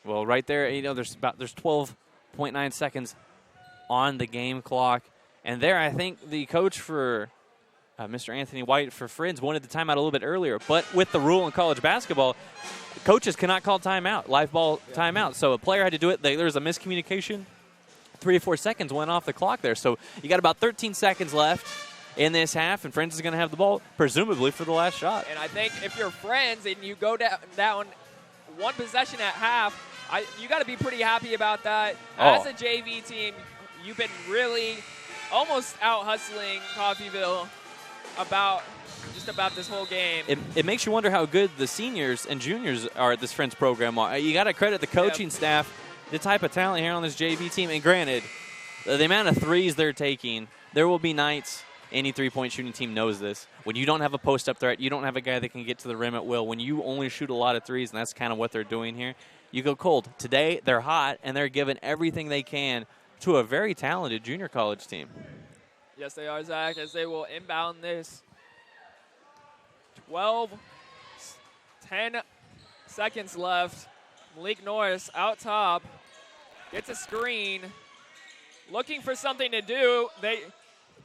Well, right there, there's 12.9 seconds on the game clock, and there I think the coach for Mr. Anthony White for Friends wanted the timeout a little bit earlier, but with the rule in college basketball, coaches cannot call timeout, live ball timeout. So a player had to do it. There was a miscommunication. 3 or 4 seconds went off the clock there. So you got about 13 seconds left in this half, and Friends is going to have the ball, presumably, for the last shot. And I think if you're Friends and you go down one possession at half, you got to be pretty happy about that. As a JV team, you've been really almost out-hustling Coffeyville about this whole game. It makes you wonder how good the seniors and juniors are at this Friends program. You got to credit the coaching staff, the type of talent here on this JV team. And granted, the amount of threes they're taking, there will be nights, any three-point shooting team knows this, when you don't have a post-up threat, you don't have a guy that can get to the rim at will, when you only shoot a lot of threes, and that's kind of what they're doing here, you go cold. Today, they're hot, and they're giving everything they can to a very talented junior college team. Yes, they are, Zach, as they will inbound this. 10 seconds left. Malik Norris out top. Gets a screen. Looking for something to do. They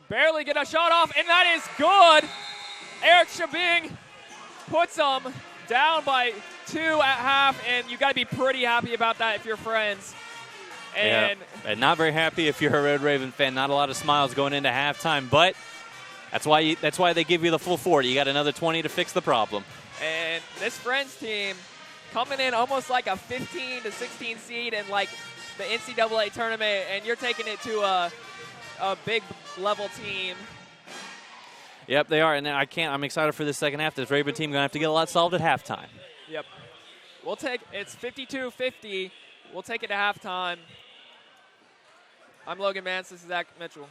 barely get a shot off, and that is good. Eric Shabing puts them down by 2 at half, and you got to be pretty happy about that if you're Friends. And not very happy if you're a Red Raven fan. Not a lot of smiles going into halftime, but that's why they give you the full 40. You got another 20 to fix the problem. And this Friends team coming in almost like a 15 to 16 seed in like the NCAA tournament, and you're taking it to a big level team. Yep, they are, and I'm excited for this second half. This Raven team going to have to get a lot solved at halftime. Yep. It's 52-50. We'll take it to halftime. I'm Logan Mance. This is Zach Mitchell.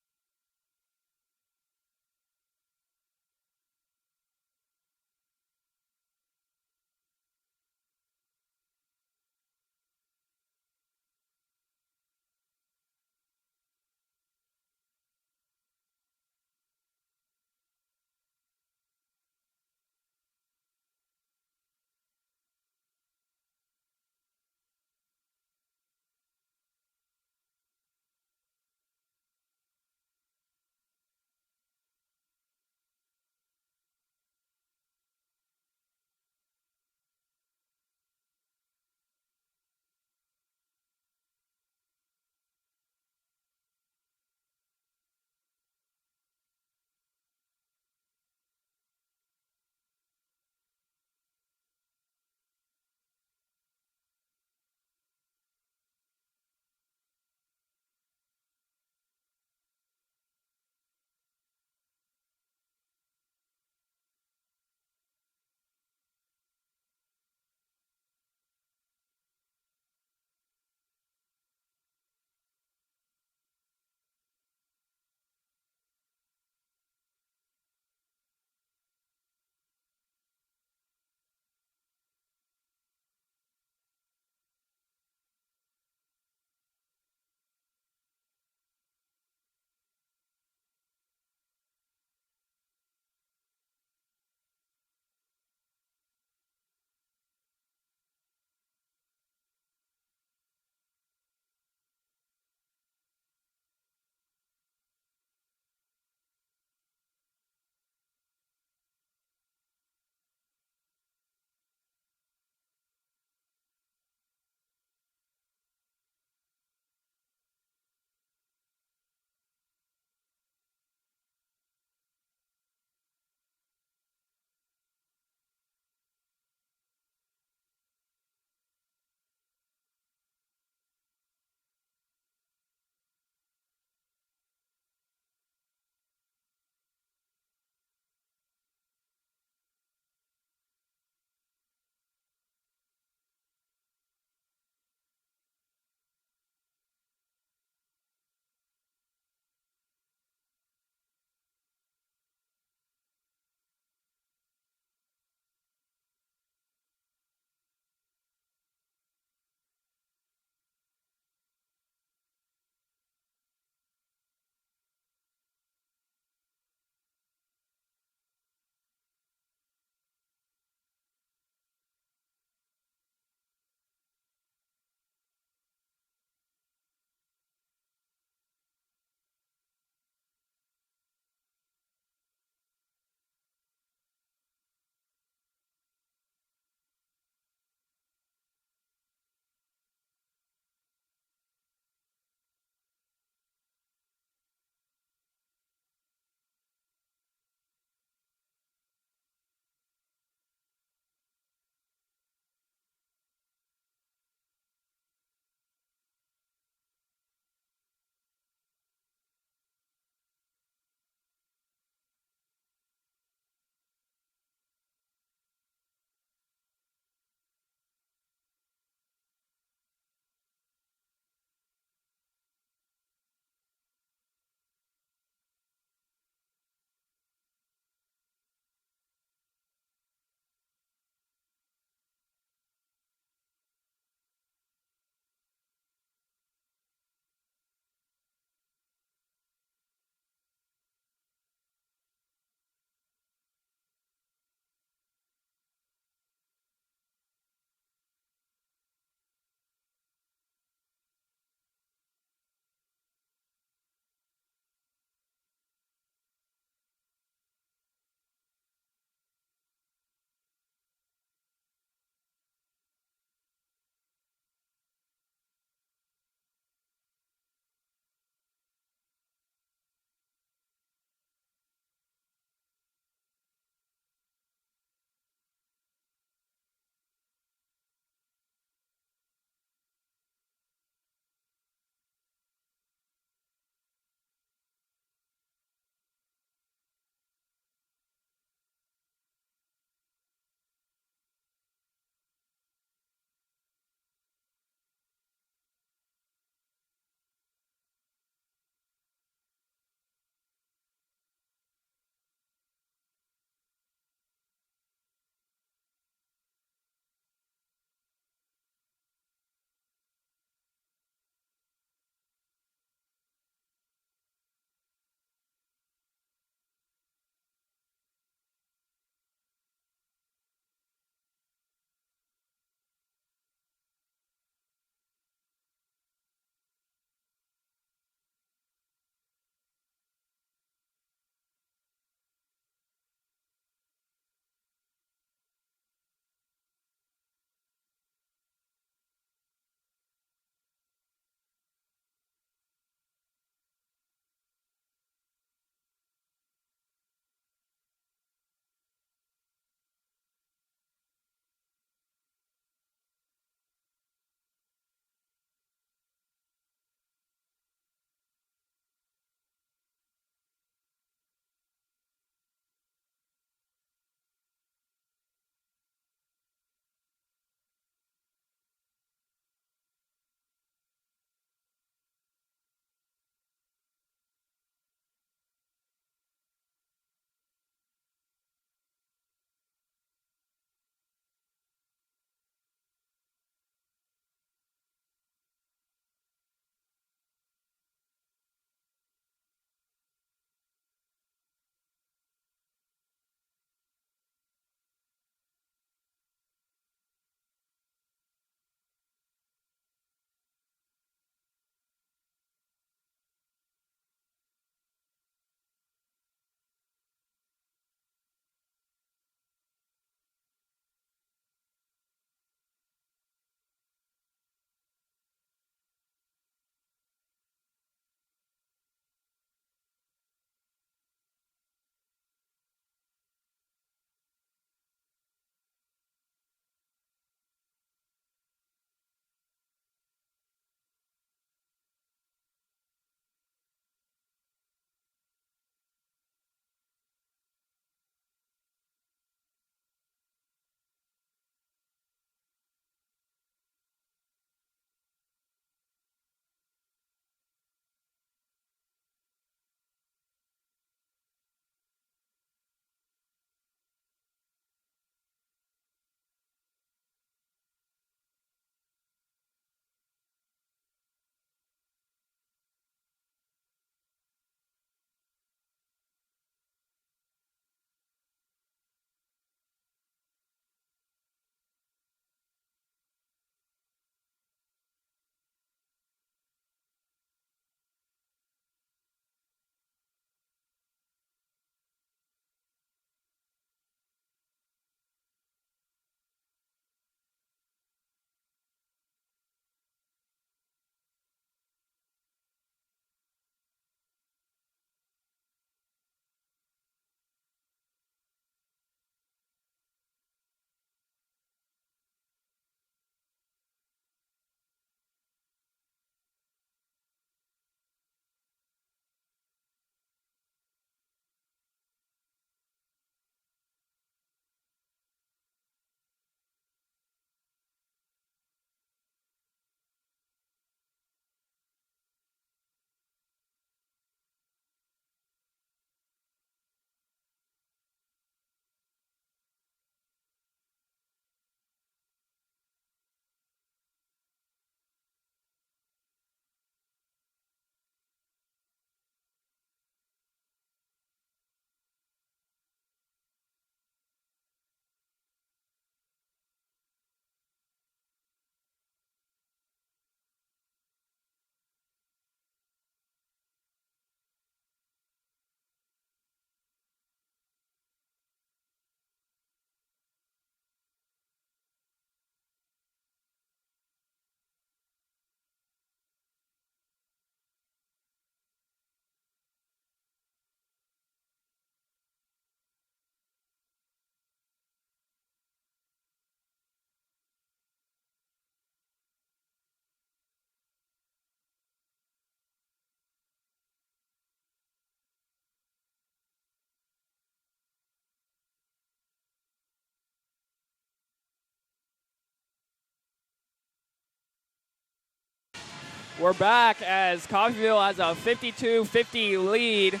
We're back as Coffeyville has a 52-50 lead,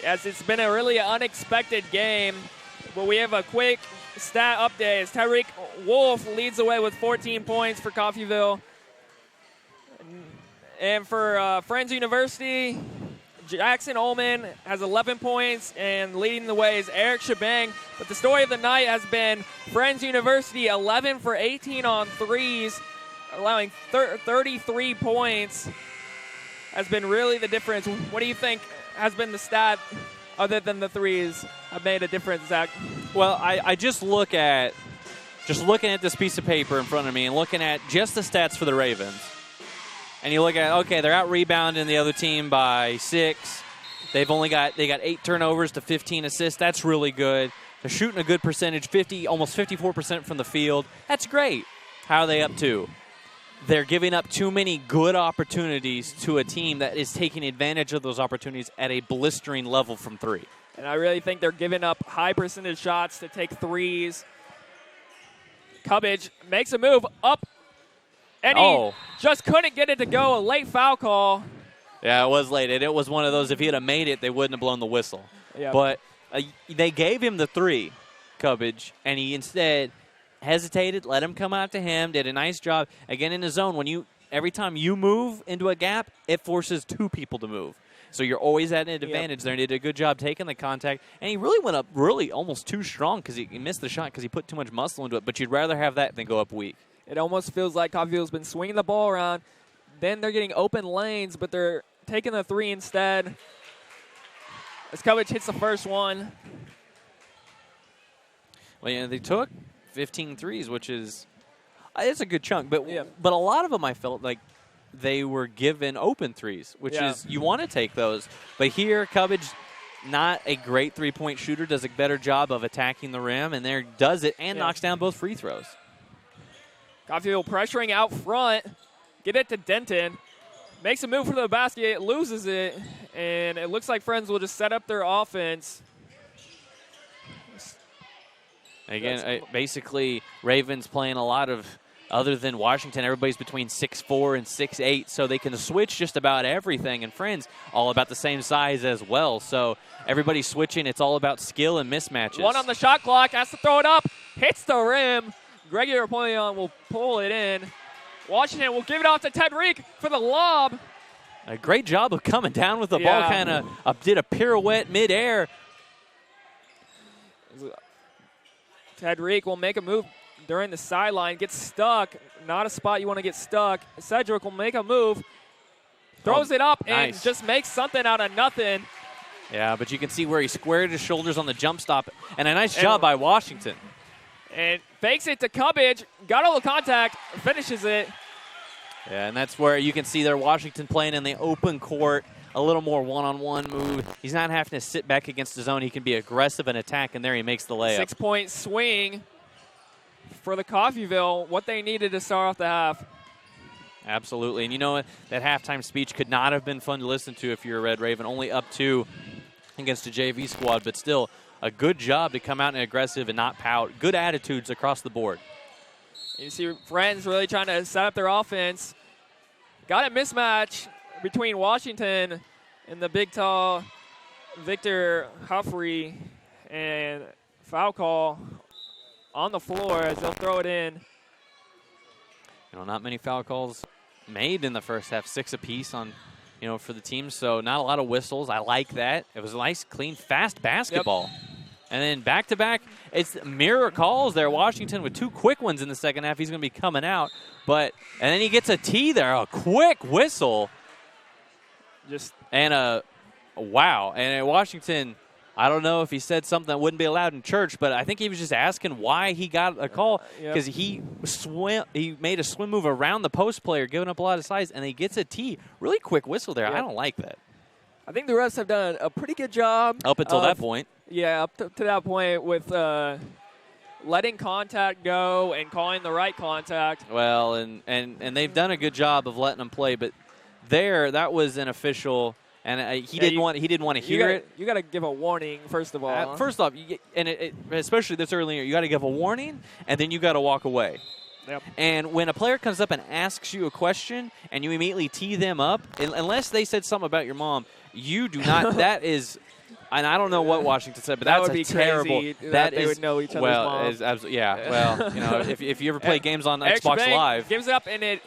as it's been a really unexpected game. But we have a quick stat update as Tyreek Wolf leads the way with 14 points for Coffeyville. And for Friends University, Jackson Ullman has 11 points, and leading the way is Eric Shabang. But the story of the night has been Friends University 11 for 18 on threes, allowing 33 points. Has been really the difference. What do you think has been the stat other than the threes have made a difference, Zach? Well, I just looking at this piece of paper in front of me and looking at just the stats for the Ravens. And you look at, okay, they're out rebounding the other team by 6. They got 8 turnovers to 15 assists. That's really good. They're shooting a good percentage, almost 54% from the field. That's great. How are they up to? They're giving up too many good opportunities to a team that is taking advantage of those opportunities at a blistering level from 3. And I really think they're giving up high percentage shots to take threes. Cubbage makes a move up. And he just couldn't get it to go. A late foul call. Yeah, it was late. And it was one of those, if he had made it, they wouldn't have blown the whistle. Yep. But they gave him the 3, Cubbage, and he instead hesitated, let him come out to him, did a nice job. Again, in the zone, every time you move into a gap, it forces 2 people to move. So you're always at an advantage there, and he did a good job taking the contact. And he really went up almost too strong because he missed the shot because he put too much muscle into it. But you'd rather have that than go up weak. It almost feels like Coffeyville's been swinging the ball around. Then they're getting open lanes, but they're taking the 3 instead. As Cubbage hits the first one. Well, yeah, they took 15 threes, which is it's a good chunk. But a lot of them I felt like they were given open threes, which is you want to take those. But here, Cubbage, not a great three-point shooter, does a better job of attacking the rim, and there does it and knocks down both free throws. Coffeyville pressuring out front. Get it to Denton. Makes a move for the basket, loses it, and it looks like Friends will just set up their offense. Again, basically, Ravens playing a lot of, other than Washington, everybody's between 6'4" and 6'8", so they can switch just about everything, and Friends all about the same size as well. So everybody's switching. It's all about skill and mismatches. 1 on the shot clock, has to throw it up, hits the rim. Gregory Rapollon will pull it in. Washington will give it off to Ted Reek for the lob. A great job of coming down with the ball, kind of did a pirouette midair. Ted Reek will make a move during the sideline, gets stuck. Not a spot you want to get stuck. Cedric will make a move, throws it up, and just makes something out of nothing. Yeah, but you can see where he squared his shoulders on the jump stop, and a nice job by Washington. And fakes it to Cubbage, got all the contact, finishes it. Yeah, and that's where you can see there Washington playing in the open court, a little more one-on-one move. He's not having to sit back against his own. He can be aggressive and attack, and there he makes the layup. 6-point swing for the Coffeyville, what they needed to start off the half. Absolutely, and you know what? That halftime speech could not have been fun to listen to if you're a Red Raven. Only up 2 against a JV squad, but still a good job to come out and aggressive and not pout. Good attitudes across the board. You see Friends really trying to set up their offense. Got a mismatch between Washington and the big, tall Victor Humphrey, and foul call on the floor as they'll throw it in. Not many foul calls made in the first half, 6 apiece on, for the team. So not a lot of whistles. I like that. It was a nice, clean, fast basketball. Yep. And then back-to-back, it's mirror calls there. Washington with 2 quick ones in the second half. He's going to be coming out. And then he gets a tee there, a quick whistle. Wow. And Washington, I don't know if he said something that wouldn't be allowed in church, but I think he was just asking why he got a call, because he made a swim move around the post player, giving up a lot of size, and he gets a tee. Really quick whistle there. Yep. I don't like that. I think the refs have done a pretty good job. Up until that point. Yeah, up to that point with letting contact go and calling the right contact. Well, and they've done a good job of letting them play, but that was an official, and he didn't want to hear it. You got to give a warning first of all. First off, especially this early, you got to give a warning, and then you got to walk away. Yep. And when a player comes up and asks you a question and you immediately tee them up, unless they said something about your mom, you do not. That is, and I don't know what Washington said, but that that's would be terrible. Crazy that they would know each other's mom. Yeah. Well, if you ever play games on Xbox Live, gives it up and it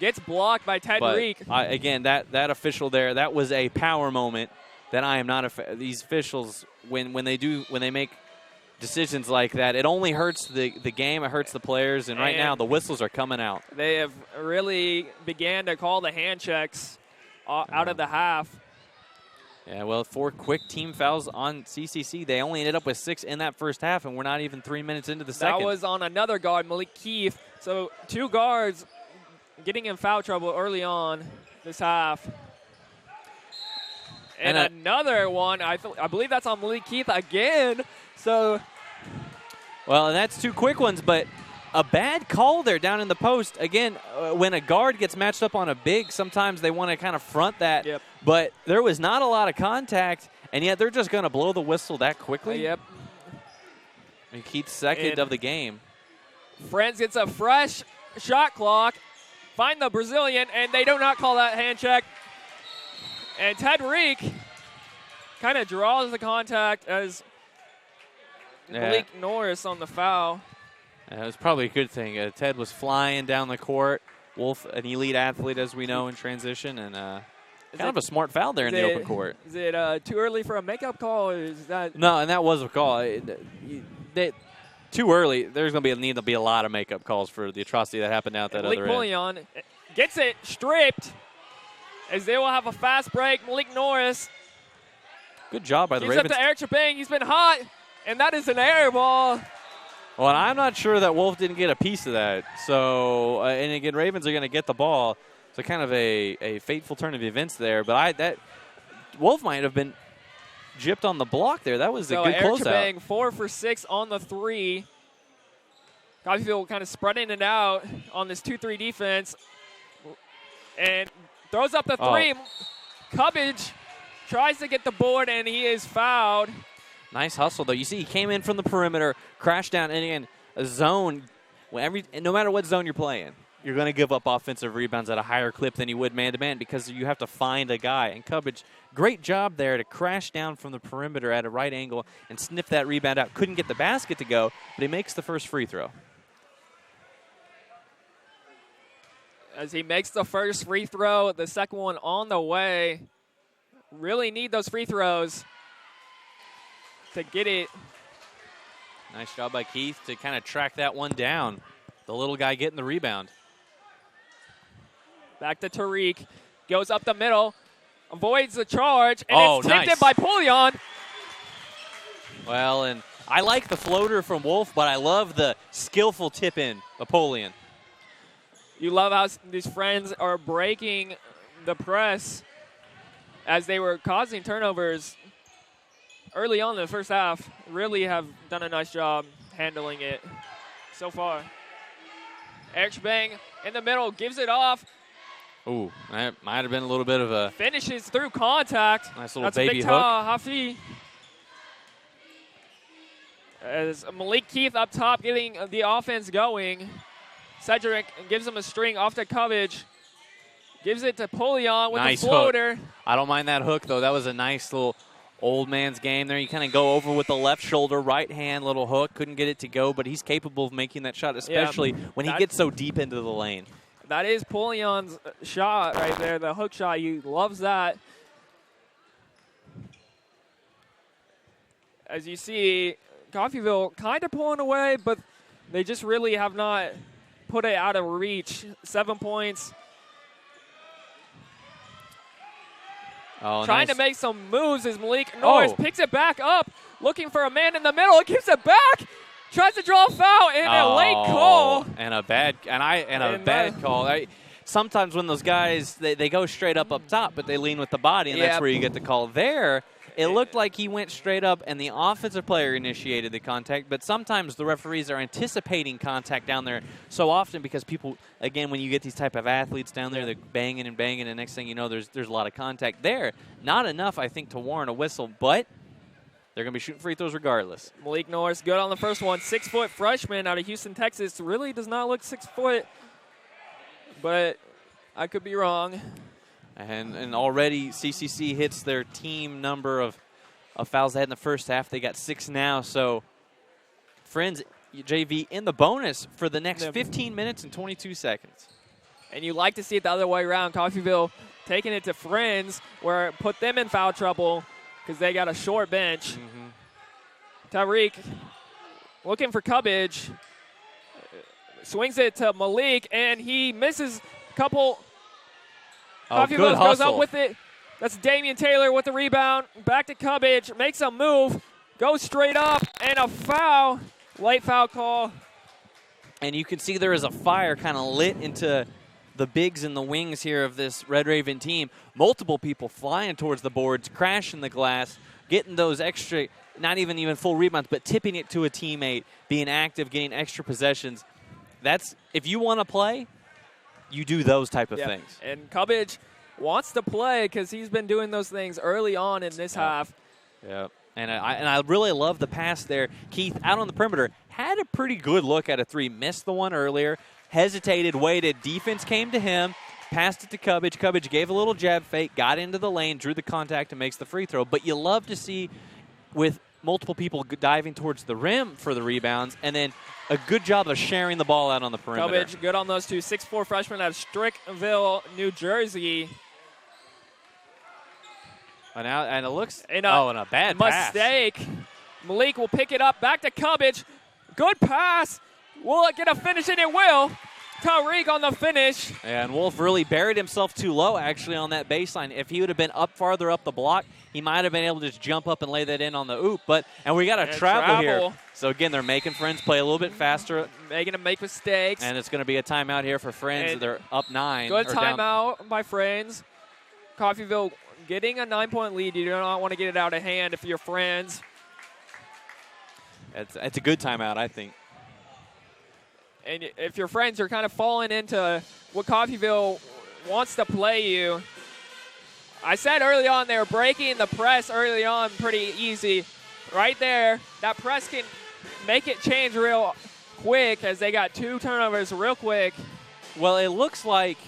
gets blocked by Ted Reek. Again, that official there, that was a power moment. That I am not these officials when they make decisions like that, it only hurts the game, it hurts the players, and right now the whistles are coming out. They have really began to call the hand checks out of the half. Yeah, well, 4 quick team fouls on CCC. They only ended up with 6 in that first half, and we're not even 3 minutes into the second. That was on another guard, Malik Keith. So 2 guards getting in foul trouble early on this half. And another one, I believe that's on Malik Keith again. So, well, and that's 2 quick ones, but a bad call there down in the post. Again, when a guard gets matched up on a big, sometimes they want to kind of front that. Yep. But there was not a lot of contact, and yet they're just going to blow the whistle that quickly. Yep. And Keith's second of the game. Friends gets a fresh shot clock. Find the Brazilian, and they do not call that hand check. And Ted Reek kind of draws the contact as Malik Norris on the foul. It was probably a good thing. Ted was flying down the court. Wolf, an elite athlete, as we know, in transition, and kind of a smart foul there in the open court. Is it too early for a makeup call? Or is that no, and that was a call. Too early. There's going to need to be a lot of makeup calls for the atrocity that happened out that other end. Malik gets it stripped. As they will have a fast break, Malik Norris. Good job by the Ravens. Gives up to Eric Chabang. He's been hot, and that is an air ball. Well, and I'm not sure that Wolf didn't get a piece of that. So, and again, Ravens are going to get the ball. So kind of a fateful turn of events there. But Wolf might have been gypped on the block there. That was a good closeout. Eric Chabang 4 for 6 on the 3. Coffeyville kind of spreading it out on this 2-3 defense. And throws up the 3. Cubbage tries to get the board, and he is fouled. Nice hustle, though. You see he came in from the perimeter, crashed down, and again, a zone. No matter what zone you're playing, you're going to give up offensive rebounds at a higher clip than you would man-to-man because you have to find a guy. And Cubbage, great job there to crash down from the perimeter at a right angle and sniff that rebound out. Couldn't get the basket to go, but he makes the first free throw. As he makes the first free throw, the second one on the way. Really need those free throws to get it. Nice job by Keith to kind of track that one down. The little guy getting the rebound. Back to Tariq. Goes up the middle. Avoids the charge. And it's tipped in by Poulion. Well, and I like the floater from Wolf, but I love the skillful tip in of Poulion. You love how these friends are breaking the press as they were causing turnovers early on in the first half. Really have done a nice job handling it so far. Eric Chabang in the middle, gives it off. Ooh, that might have been a little bit of a... Finishes through contact. Nice little baby hook. Hafi. As Malik Keith up top getting the offense going. Cedric gives him a string off to Cubbage. Gives it to Poulion with nice the floater. Hook. I don't mind that hook, though. That was a nice little old man's game there. You kind of go over with the left shoulder, right hand, little hook. Couldn't get it to go, but he's capable of making that shot, especially when he gets so deep into the lane. That is Poulion's shot right there, the hook shot. He loves that. As you see, Coffeyville kind of pulling away, but they just really have not put it out of reach. 7 points. Trying to make some moves as Malik Norris picks it back up, looking for a man in the middle. It gives it back. Tries to draw a foul and a late call. And a bad call. Sometimes when those guys, they go straight up top, but they lean with the body, and that's where you get the call. There, it looked like he went straight up, and the offensive player initiated the contact, but sometimes the referees are anticipating contact down there so often because people, again, when you get these type of athletes down there, they're banging, and next thing you know, there's a lot of contact there. Not enough, I think, to warrant a whistle, but They're going to be shooting free throws regardless. Malik Norris, good on the first one. 6-foot freshman out of Houston, Texas. Really does not look 6 foot, but I could be wrong. And already CCC hits their team number of fouls they had in the first half. They got 6 now. So Friends JV in the bonus for the next 15 minutes and 22 seconds. And you like to see it the other way around. Coffeyville taking it to Friends, where it put them in foul trouble because they got a short bench. Tariq looking for Cubbage. Swings it to Malik, and he misses a couple. Coffeyville goes up with it. That's Damian Taylor with the rebound. Back to Cubbage. Makes a move. Goes straight up, and a foul. Late foul call. And you can see there is a fire kind of lit into the bigs and the wings here of this Red Raven team. Multiple people flying towards the boards, crashing the glass, getting those extra, not even full rebounds, but tipping it to a teammate, being active, getting extra possessions. That's, if you want to play, you do those type of things. And Cubbage wants to play because he's been doing those things early on in this half. Yeah. And I really love the pass there. Keith, out on the perimeter, had a pretty good look at a three. Missed the one earlier. Hesitated, waited. Defense came to him. Passed it to Cubbage. Cubbage gave a little jab fake, got into the lane, drew the contact, and makes the free throw. But you love to see, with multiple people diving towards the rim for the rebounds, and then a good job of sharing the ball out on the perimeter. Cubbage, good on those two. 6'4" freshman out of Strickville, New Jersey. And it looks, and a bad mistake. pass. Malik will pick it up, back to Cubbage. Good pass. Will it get a finish? And it will. Tariq on the finish. And Wolf really buried himself too low, actually, on that baseline. If he would have been farther up the block, he might have been able to just jump up and lay that in on the oop. And we got a travel here. So, again, they're making Friends play a little bit faster. Making them make mistakes. And it's going to be a timeout here for Friends. And they're up 9. Good timeout by Friends. Coffeyville getting a 9-point lead. You do not want to get it out of hand if you're Friends. It's a good timeout, I think. And if you're Friends, you're kind of falling into what Coffeyville wants to play you. I said early on they were breaking the press early on pretty easy. Right there, that press can make it change real quick as they got 2 turnovers real quick. Well, it looks like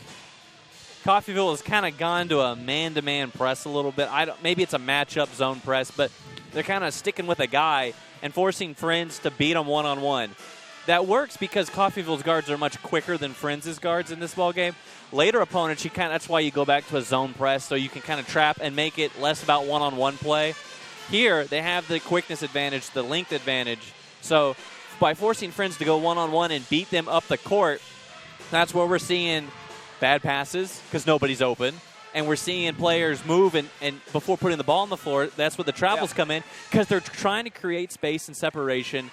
Coffeyville has kind of gone to a man-to-man press a little bit. Maybe it's a matchup zone press, but they're kind of sticking with a guy and forcing Friends to beat them one-on-one. That works because Coffeyville's guards are much quicker than Friends' guards in this ballgame. Later opponents, that's why you go back to a zone press, so you can kind of trap and make it less about one-on-one play. Here, they have the quickness advantage, the length advantage. So by forcing Friends to go one-on-one and beat them up the court, that's where we're seeing bad passes because nobody's open. And we're seeing players move, and before putting the ball on the floor, that's where the travels come in because they're trying to create space and separation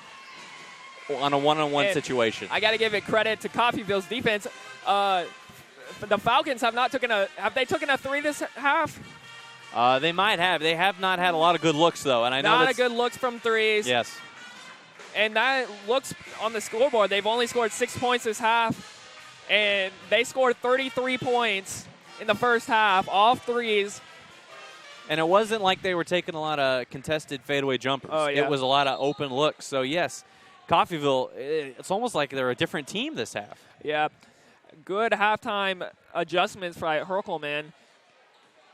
on a one-on-one situation. I got to give it credit to Coffeyville's defense. The Falcons have they taken a 3 this half? They might have. They have not had a lot of good looks, though. And I know not a good looks from threes. Yes. And that looks on the scoreboard. They've only scored 6 points this half, and they scored 33 points in the first half, off threes. And it wasn't like they were taking a lot of contested fadeaway jumpers. Oh, yeah. It was a lot of open looks. So, yes, Coffeyville, it's almost like they're a different team this half. Yeah. Good halftime adjustments by Herkelman.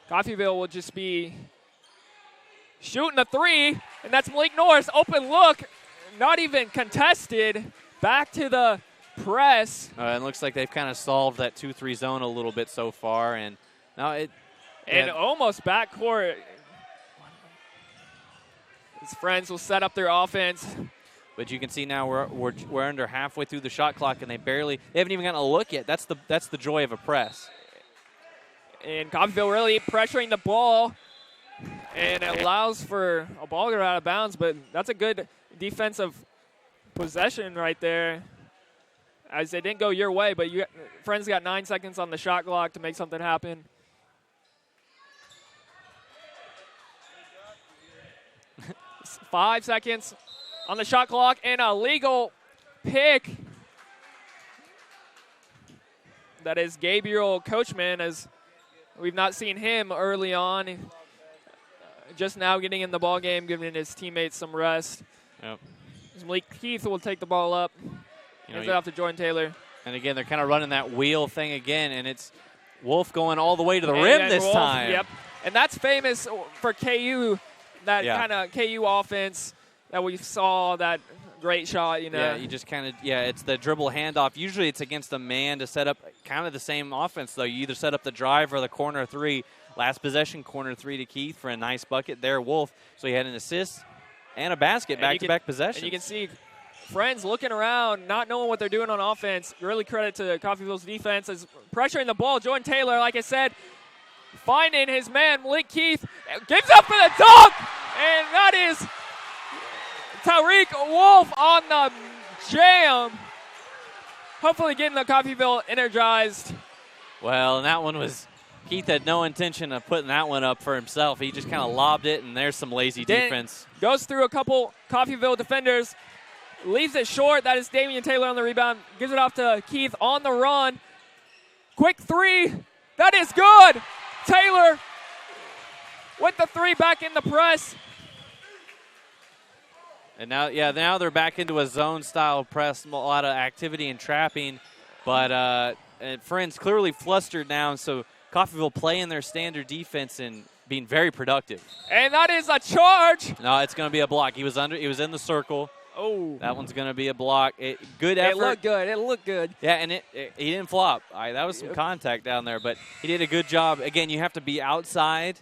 Coffeyville will just be shooting a 3, and that's Malik Norris. Open look, not even contested. Back to the press. It looks like they've kind of solved that 2-3 zone a little bit so far. And now almost backcourt. His Friends will set up their offense. But you can see now we're under halfway through the shot clock, and they haven't even gotten a look yet. That's the joy of a press. And Coffeyville really pressuring the ball, and it allows for a ball to go out of bounds. But that's a good defensive possession right there, as they didn't go your way. But Friends got 9 seconds on the shot clock to make something happen. Five seconds on the shot clock, and a legal pick. That is Gabriel Coachman, as we've not seen him early on. just now getting in the ball game, giving his teammates some rest. Yep. Malik Keith will take the ball up. Hands it off to Jordan Taylor. And again, they're kind of running that wheel thing again, and it's Wolf going all the way to the rim this Wolf, time. Yep. And that's famous for KU, that kind of KU offense that we saw, that great shot, Yeah, you just kind of, it's the dribble handoff. Usually it's against a man to set up kind of the same offense, though. You either set up the drive or the corner three. Last possession, corner three to Keith for a nice bucket there, Wolf. So he had an assist and a basket, back-to-back possessions. And you can see friends looking around, not knowing what they're doing on offense. Really credit to Coffeyville's defense as pressuring the ball. Jordan Taylor, like I said, finding his man, Malik Keith, gives up for the dunk, and that is Tariq Wolf on the jam. Hopefully getting the Coffeyville energized. Well, and that one was, Keith had no intention of putting that one up for himself. He just kind of lobbed it, and there's some lazy defense. Goes through a couple Coffeyville defenders, leaves it short. That is Damian Taylor on the rebound. Gives it off to Keith on the run. Quick three. That is good. Taylor with the three back in the press. And now they're back into a zone-style press, a lot of activity and trapping. But Friends clearly flustered now, so Coffeyville playing their standard defense and being very productive. And that is a charge. No, it's going to be a block. He was in the circle. Oh. That one's going to be a block. Good effort. It looked good. Yeah, and he didn't flop. That was some contact down there, but he did a good job. Again, you have to be outside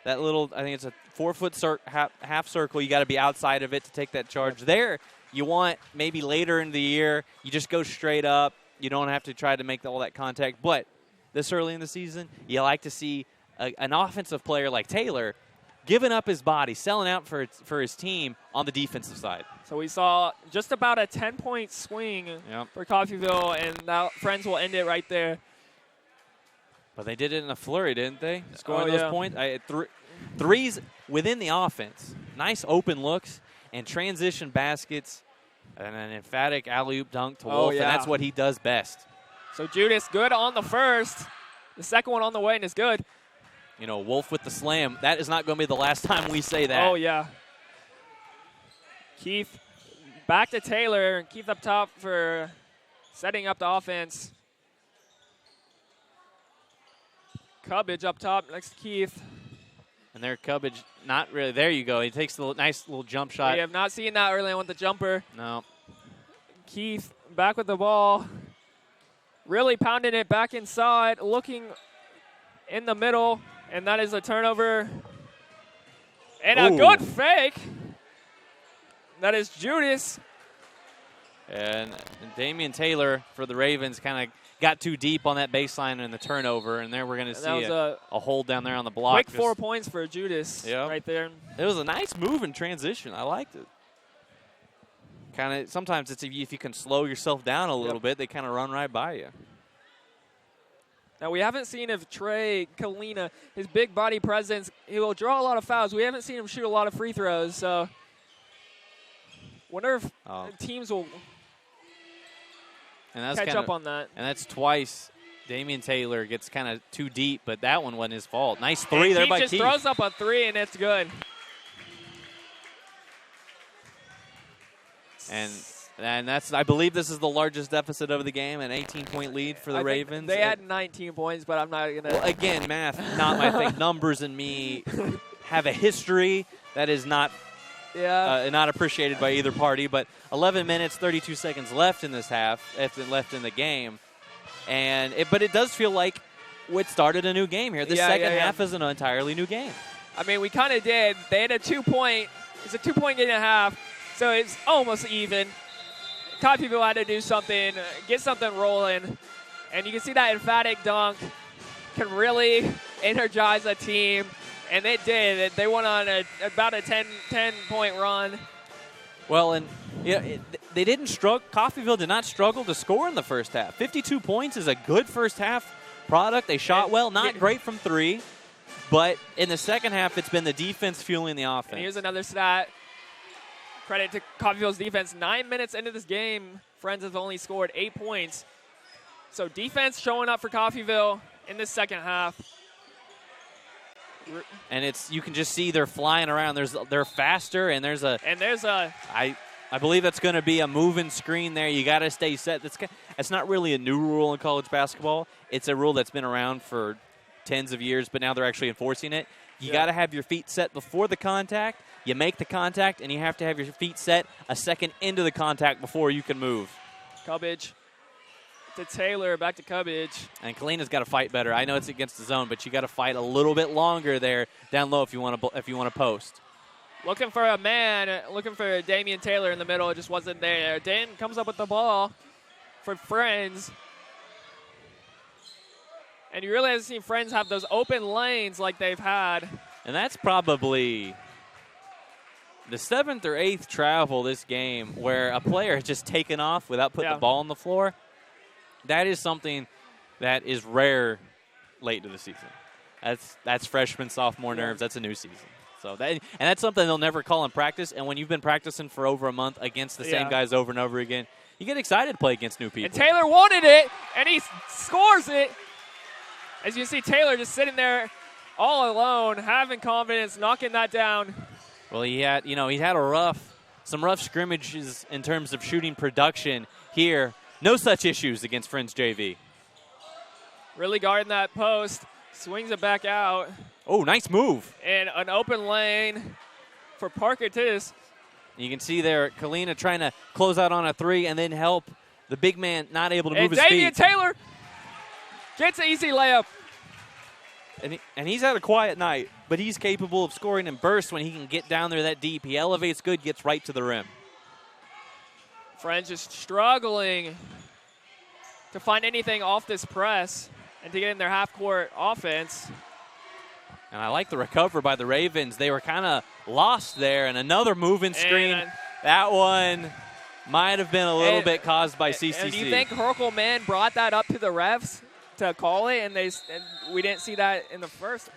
that little, I think it's a 4-foot half circle. You got to be outside of it to take that charge. There, you want maybe later in the year, you just go straight up. You don't have to try to make all that contact. But this early in the season, you like to see an offensive player like Taylor giving up his body, selling out for his team on the defensive side. So we saw just about a 10-point swing for Coffeyville, and now Friends will end it right there. But they did it in a flurry, didn't they? Scoring those points. Threes within the offense. Nice open looks and transition baskets and an emphatic alley-oop dunk to Wolf, and that's what he does best. So Judas good on the first. The second one on the way and is good. Wolf with the slam. That is not going to be the last time we say that. Oh, yeah. Keith back to Taylor. Keith up top for setting up the offense. Cubbage up top next to Keith. And there, Cubbage, not really. There you go. He takes the nice little jump shot. We have not seen that early on with the jumper. No. Keith back with the ball. Really pounding it back inside, looking in the middle, and that is a turnover. And a good fake. That is Judas. And Damian Taylor for the Ravens kind of got too deep on that baseline and the turnover, and there we're going to see a hold down there on the block. Quick 4 points for Judas right there. It was a nice move in transition. I liked it. Kind of sometimes it's if you can slow yourself down a little bit, they kind of run right by you. Now, we haven't seen if Trey Kalina, his big body presence, he will draw a lot of fouls. We haven't seen him shoot a lot of free throws, so wonder if teams will catch up on that. And that's twice Damian Taylor gets kind of too deep, but that one wasn't his fault. Nice three there by Keith. He just throws up a three, and it's good. And that's, I believe this is the largest deficit of the game, an 18-point lead for the Ravens. They had 19 points, but I'm not going to. Well, again, math, not my thing. Numbers and me have a history that is not appreciated by either party. But 11 minutes, 32 seconds left in this half, left in the game. But it does feel like it started a new game here. The second half is an entirely new game. I mean, we kind of did. They had a 2-point. It's a 2-point game and a half, so it's almost even. Coffeyville had to do something, get something rolling, and you can see that emphatic dunk can really energize a team, and it did. They went on about a 10-point run. Well, and they didn't struggle. Coffeyville did not struggle to score in the first half. 52 points is a good first half product. They shot well, not great from three, but in the second half, it's been the defense fueling the offense. And here's another stat. Credit to Coffeyville's defense. 9 minutes into this game, Friends have only scored 8 points. So defense showing up for Coffeyville in this second half. And you can just see they're flying around. They're faster, and there's a I believe that's going to be a moving screen there. You got to stay set. That's not really a new rule in college basketball. It's a rule that's been around for tens of years, but now they're actually enforcing it. You got to have your feet set before the contact. You make the contact, and you have to have your feet set a second into the contact before you can move. Cubbage to Taylor, back to Cubbage. And Kalina's got to fight better. I know it's against the zone, but you got to fight a little bit longer there down low if you want to post. Looking for a man, looking for Damian Taylor in the middle. It just wasn't there. Dan comes up with the ball for Friends. And you really haven't seen Friends have those open lanes like they've had. And that's probably the 7th or 8th travel this game where a player has just taken off without putting the ball on the floor. That is something that is rare late to the season. That's freshman, sophomore nerves. That's a new season. So that's something they'll never call in practice. And when you've been practicing for over a month against the same guys over and over again, you get excited to play against new people. And Taylor wanted it, and he scores it. As you see, Taylor just sitting there all alone, having confidence, knocking that down. Well, he had some rough scrimmages in terms of shooting production here. No such issues against Friends JV. Really guarding that post. Swings it back out. Oh, nice move. And an open lane for Parker Tiss. You can see there Kalina trying to close out on a three and then help the big man not able to move his feet. Damian Taylor gets an easy layup. And he's had a quiet night, but he's capable of scoring in bursts when he can get down there that deep. He elevates good, gets right to the rim. Friends just struggling to find anything off this press and to get in their half-court offense. And I like the recover by the Ravens. They were kind of lost there, and another moving screen. That one might have been a little bit caused by CCC. And do you think Herkel Mann brought that up to the refs to call it, and we didn't see that in the first?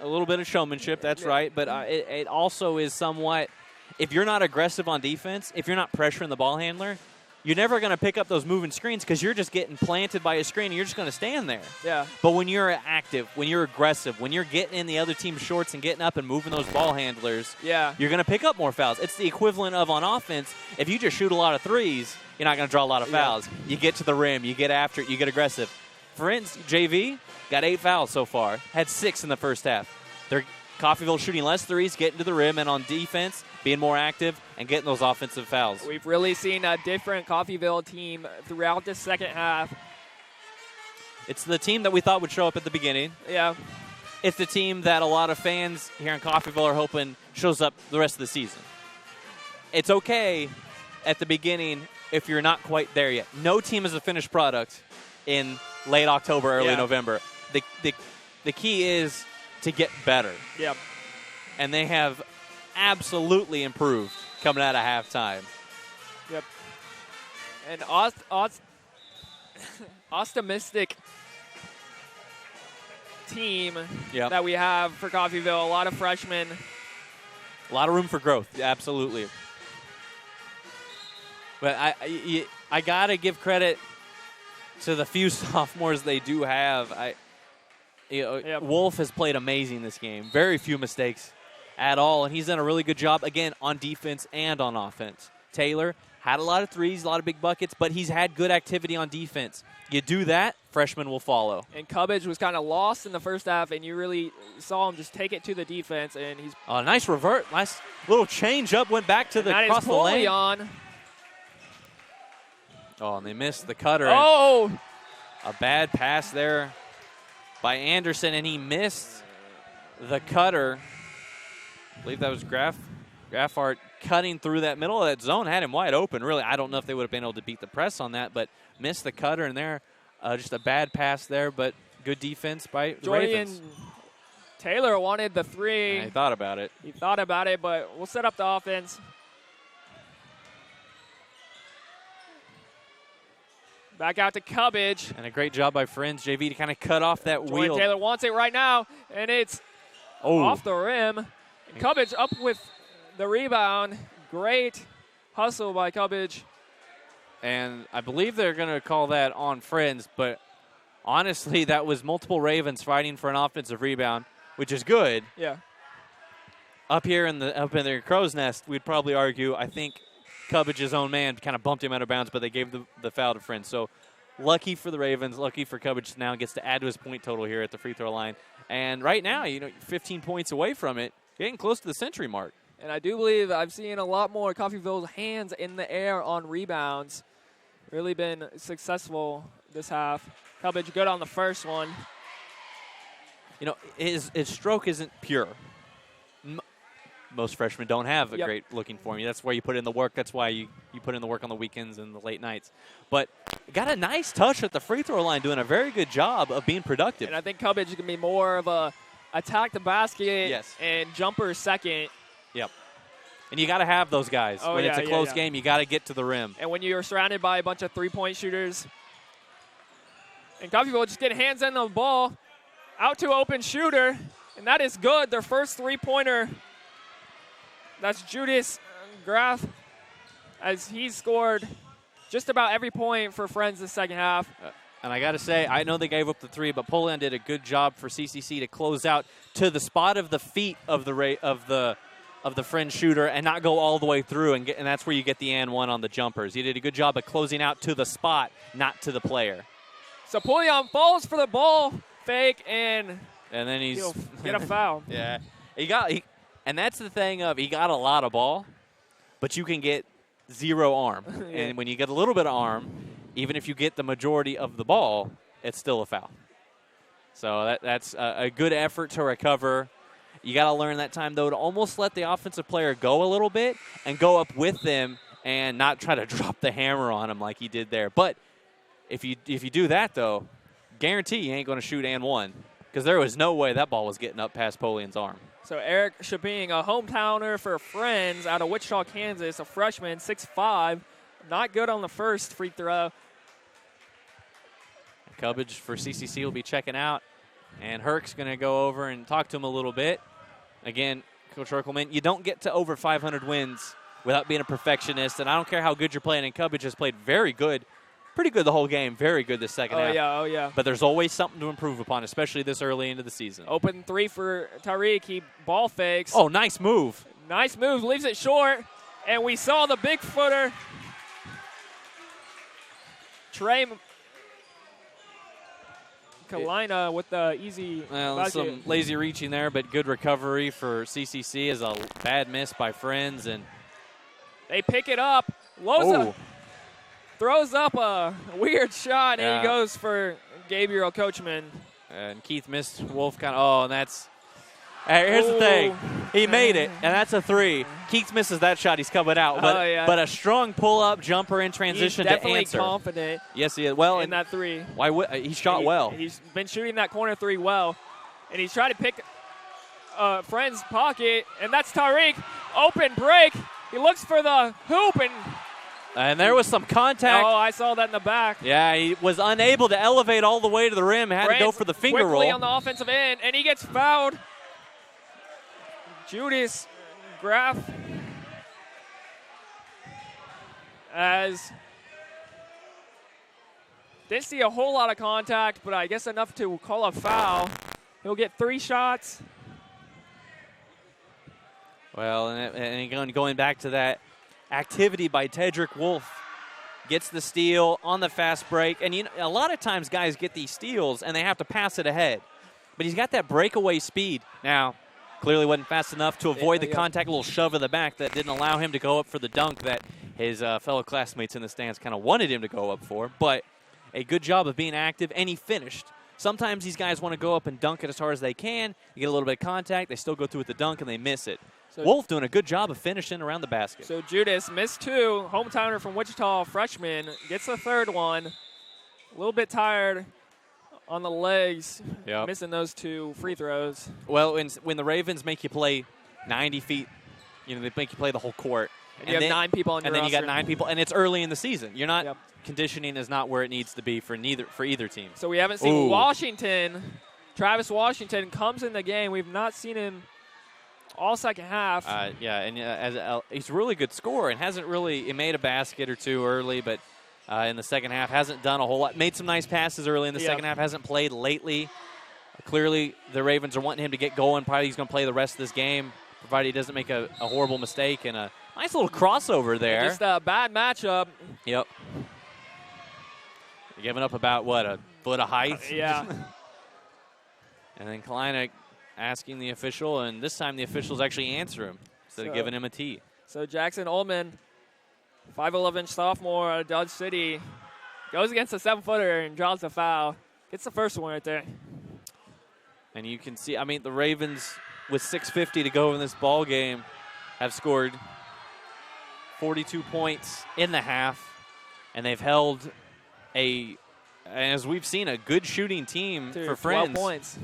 A little bit of showmanship, that's right. But it also is somewhat, if you're not aggressive on defense, if you're not pressuring the ball handler, you're never going to pick up those moving screens because you're just getting planted by a screen and you're just going to stand there. Yeah. But when you're active, when you're aggressive, when you're getting in the other team's shorts and getting up and moving those ball handlers, you're going to pick up more fouls. It's the equivalent of on offense, if you just shoot a lot of threes, you're not going to draw a lot of fouls. You get to the rim, you get after it, you get aggressive. For instance, JV got 8 fouls so far, had 6 in the first half. Coffeyville shooting less threes, getting to the rim, and on defense, being more active and getting those offensive fouls. We've really seen a different Coffeyville team throughout the second half. It's the team that we thought would show up at the beginning. Yeah. It's the team that a lot of fans here in Coffeyville are hoping shows up the rest of the season. It's okay at the beginning if you're not quite there yet. No team is a finished product in late October, early November. The key is to get better. Yep. And they have absolutely improved coming out of halftime. Yep. And optimistic team that we have for Coffeyville. A lot of freshmen. A lot of room for growth. Absolutely. But I got to give credit to the few sophomores they do have. Wolf has played amazing this game. Very few mistakes at all, and he's done a really good job, again, on defense and on offense. Taylor had a lot of threes, a lot of big buckets, but he's had good activity on defense. You do that, freshmen will follow. And Cubbage was kind of lost in the first half, and you really saw him just take it to the defense, and he's... nice revert. Nice little change up, went back to the cross the lane. On. Oh, and they missed the cutter. Oh! A bad pass there by Anderson, and he missed the cutter. I believe that was Graffart cutting through that middle of that zone, had him wide open. Really, I don't know if they would have been able to beat the press on that, but missed the cutter, and there, just a bad pass there, but good defense by the Ravens. Taylor wanted the three. And he thought about it. He thought about it, but we'll set up the offense. Back out to Cubbage. And a great job by Friends JV to kind of cut off that wheel. Taylor wants it right now, and it's off the rim. And Cubbage up with the rebound. Great hustle by Cubbage. And I believe they're going to call that on Friends, but honestly, that was multiple Ravens fighting for an offensive rebound. which is good. Yeah. Up in the crow's nest, we'd probably argue, I think Cubbage's own man kind of bumped him out of bounds, but they gave the foul to Friends. So lucky for the Ravens, lucky for Cubbage now gets to add to his point total here at the free throw line. And right now, 15 points away from it, getting close to the century mark. And I do believe I've seen a lot more Coffeyville's hands in the air on rebounds. Really been successful this half. Cubbage good on the first one. His stroke isn't pure. Most freshmen don't have a Yep. great looking formula. That's why you put in the work. That's why you put in the work on the weekends and the late nights. But got a nice touch at the free throw line, doing a very good job of being productive. And I think Cubbage is going to be more of a attack the basket Yes. and jumper second. Yep. And you got to have those guys. Oh, when yeah, it's a yeah, close yeah. game, you got to get to the rim. And when you're surrounded by a bunch of three-point shooters. And Coffeyville just getting hands on the ball. Out to open shooter. And that is good. Their first three-pointer. That's Judas Graf, as he scored just about every point for Friends this second half. And I got to say, I know they gave up the three, but Poland did a good job for CCC to close out to the spot of the feet of the Friends shooter and not go all the way through, and that's where you get the and one on the jumpers. He did a good job of closing out to the spot, not to the player. So Poulion falls for the ball fake, and then he'll get a foul. Yeah, and that's the thing of he got a lot of ball, but you can get zero arm. Yeah. And when you get a little bit of arm, even if you get the majority of the ball, it's still a foul. So that's a good effort to recover. You got to learn that time, though, to almost let the offensive player go a little bit and go up with them and not try to drop the hammer on him like he did there. But if you do that, though, guarantee you ain't going to shoot and one, because there was no way that ball was getting up past Polion's arm. So Eric Shabing, a hometowner for Friends out of Wichita, Kansas, a freshman, 6'5", not good on the first free throw. Cubbage for CCC will be checking out, and Herc's going to go over and talk to him a little bit. Again, Coach Herkelman, you don't get to over 500 wins without being a perfectionist, and I don't care how good you're playing, and Cubbage has played very good, pretty good the whole game, very good this second half. Oh, yeah. But there's always something to improve upon, especially this early into the season. Open three for Tariq. He ball fakes. Oh, nice move. Nice move. Leaves it short. And we saw the big footer. Trey Kalina with the easy basket. Some lazy reaching there, but good recovery for CCC as a bad miss by Friends. And they pick it up. Loza throws up a weird shot, and he goes for Gabriel Coachman. And Keith missed Wolf and that's – here's the thing. He made it, and that's a three. Keith misses that shot. He's coming out. But a strong pull-up jumper in transition to answer. He's definitely confident. Yes, he is. Well, in that three. He shot well. He's been shooting that corner three well, and he's trying to pick Friend's pocket, and that's Tariq. Open break. He looks for the hoop, and there was some contact. Oh, I saw that in the back. Yeah, he was unable to elevate all the way to the rim. Had to go for the finger roll. Quickly on the offensive end, and he gets fouled. Judas Graf didn't see a whole lot of contact, but I guess enough to call a foul. He'll get 3 shots. Well, and going back to that activity by Tedrick Wolf, gets the steal on the fast break. And a lot of times guys get these steals and they have to pass it ahead. But he's got that breakaway speed. Now, clearly wasn't fast enough to avoid the contact, a little shove in the back that didn't allow him to go up for the dunk that his fellow classmates in the stands kind of wanted him to go up for. But a good job of being active, and he finished. Sometimes these guys want to go up and dunk it as hard as they can. You get a little bit of contact, they still go through with the dunk, and they miss it. So Wolf doing a good job of finishing around the basket. So Judas missed 2. Hometowner from Wichita, freshman, gets the third one. A little bit tired on the legs, missing those 2 free throws. Well, when the Ravens make you play 90 feet, they make you play the whole court. And you have 9 people on your roster. And then you got 9 people, and it's early in the season. You're not conditioning is not where it needs to be for either team. So we haven't seen Washington. Travis Washington comes in the game. We've not seen him all second half. He's a really good scorer and hasn't really he made a basket or 2 early, but in the second half hasn't done a whole lot. Made some nice passes early in the second half. Hasn't played lately. Clearly, the Ravens are wanting him to get going. Probably he's going to play the rest of this game, provided he doesn't make a horrible mistake. And a nice little crossover there. Just a bad matchup. Yep. They're giving up about, what, a foot of height? Yeah. And then Kalina asking the official, and this time the officials actually answer him instead of giving him a tee. So Jackson Ullman, 5'11" sophomore out of Dodge City, goes against a 7-footer and draws a foul. Gets the first one right there. And you can see, I mean, the Ravens, with 6:50 to go in this ball game, have scored 42 points in the half, and they've held as we've seen, a good shooting team for Friends. 12 points.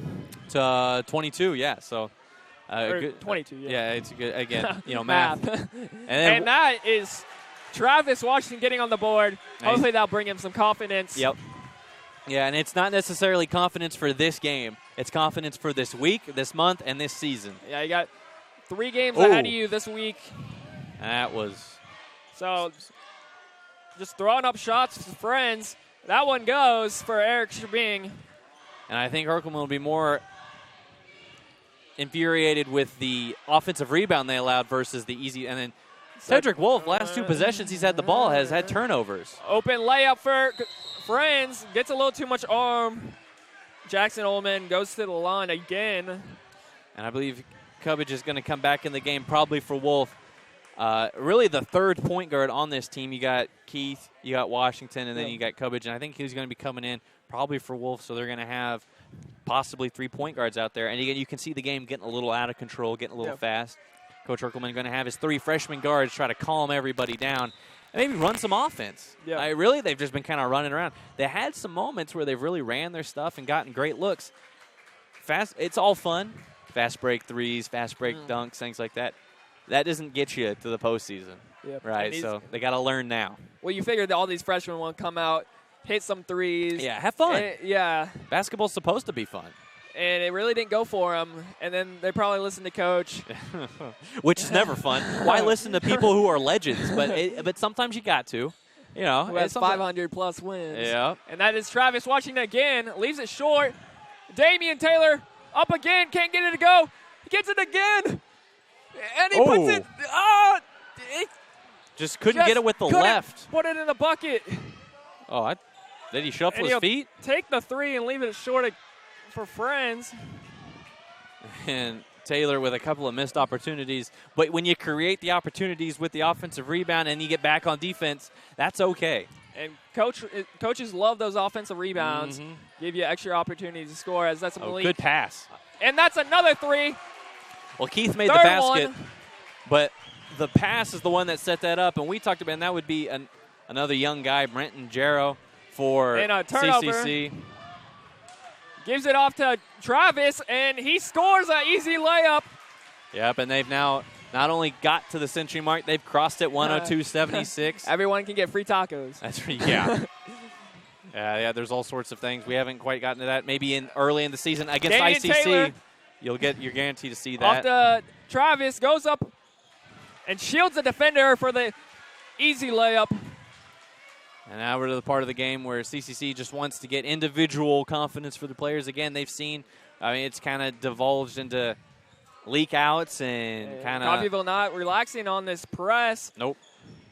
To 22, yeah. So, good, 22, yeah. Yeah, it's a good, again, math. and that is Travis Washington getting on the board. Nice. Hopefully that'll bring him some confidence. Yep. Yeah, and it's not necessarily confidence for this game. It's confidence for this week, this month, and this season. Yeah, you got 3 games ahead of you this week. That was. So, just throwing up shots for Friends. That one goes for Eric Shabing. And I think Herkelman will be more infuriated with the offensive rebound they allowed versus the easy. And then Cedric Wolf, last 2 possessions he's had the ball, has had turnovers. Open layup for Friends. Gets a little too much arm. Jackson Ullman goes to the line again. And I believe Cubbage is going to come back in the game probably for Wolf. Really the third point guard on this team. You got Keith, you got Washington, and then you got Cubbage. And I think he's going to be coming in probably for Wolf, so they're going to have possibly 3 point guards out there. And again, you can see the game getting a little out of control, getting a little fast. Coach Herkelman going to have his 3 freshman guards try to calm everybody down and maybe run some offense. Yeah. Really, they've just been kind of running around. They had some moments where they've really ran their stuff and gotten great looks. It's all fun. Fast break threes, fast break dunks, things like that. That doesn't get you to the postseason, right? So they got to learn now. Well, you figured that all these freshmen will come out, hit some threes. Yeah, have fun. Yeah. Basketball's supposed to be fun. And it really didn't go for them. And then they probably listened to Coach. Which is never fun. Why listen to people who are legends? But sometimes you got to. Who has 500-plus wins. Yeah. And that is Travis Washington again. Leaves it short. Damian Taylor up again. Can't get it to go. He gets it again. And he puts it. Just couldn't get it with the left. Put it in the bucket. Did he shuffle his feet? Take the 3 and leave it short for Friends. And Taylor with a couple of missed opportunities. But when you create the opportunities with the offensive rebound and you get back on defense, that's okay. And coaches love those offensive rebounds. Give you extra opportunities to score. As that's a good pass. And that's another 3. Well, Keith made the basket, but the pass is the one that set that up. And we talked about, and that would be another young guy, Brenton Jarrow, for and a turnover. CCC. Gives it off to Travis, and he scores an easy layup. Yep, and they've now not only got to the century mark, they've crossed it 102.76. Everyone can get free tacos. That's right, yeah. Yeah, there's all sorts of things. We haven't quite gotten to that. Maybe early in the season against Damian ICC, Taylor, you're guaranteed to see that. Off to Travis, goes up and shields the defender for the easy layup. And now we're to the part of the game where CCC just wants to get individual confidence for the players. Again, they've seen, it's kind of divulged into leak outs and kind of. Coffeyville not relaxing on this press. Nope.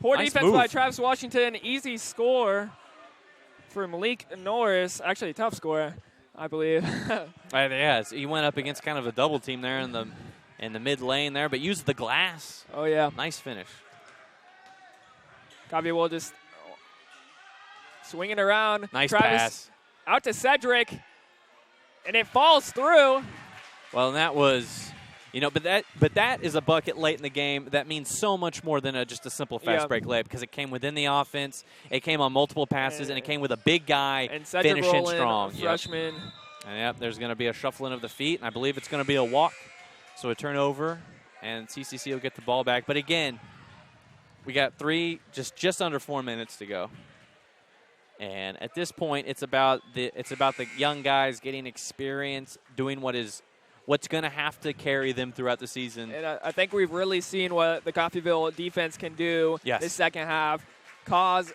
Poor Nice defense move by Travis Washington. Easy score for Malik Norris. Actually, a tough score, I believe. Yeah, he went up against kind of a double team there in the mid lane there, but used the glass. Oh, yeah. Nice finish. Coffeyville just swinging around. Nice Travis pass. Out to Cedric, and it falls through. Well, and that was, but that is a bucket late in the game. That means so much more than just a simple fast break layup because it came within the offense. It came on multiple passes, and it came with a big guy and Cedric finishing Rowland, strong. Freshman. And there's going to be a shuffling of the feet, and I believe it's going to be a walk. So a turnover, and CCC will get the ball back. But again, we got just under 4 minutes to go. And at this point, it's about the young guys getting experience, doing what's going to have to carry them throughout the season. And I think we've really seen what the Coffeyville defense can do this second half, cause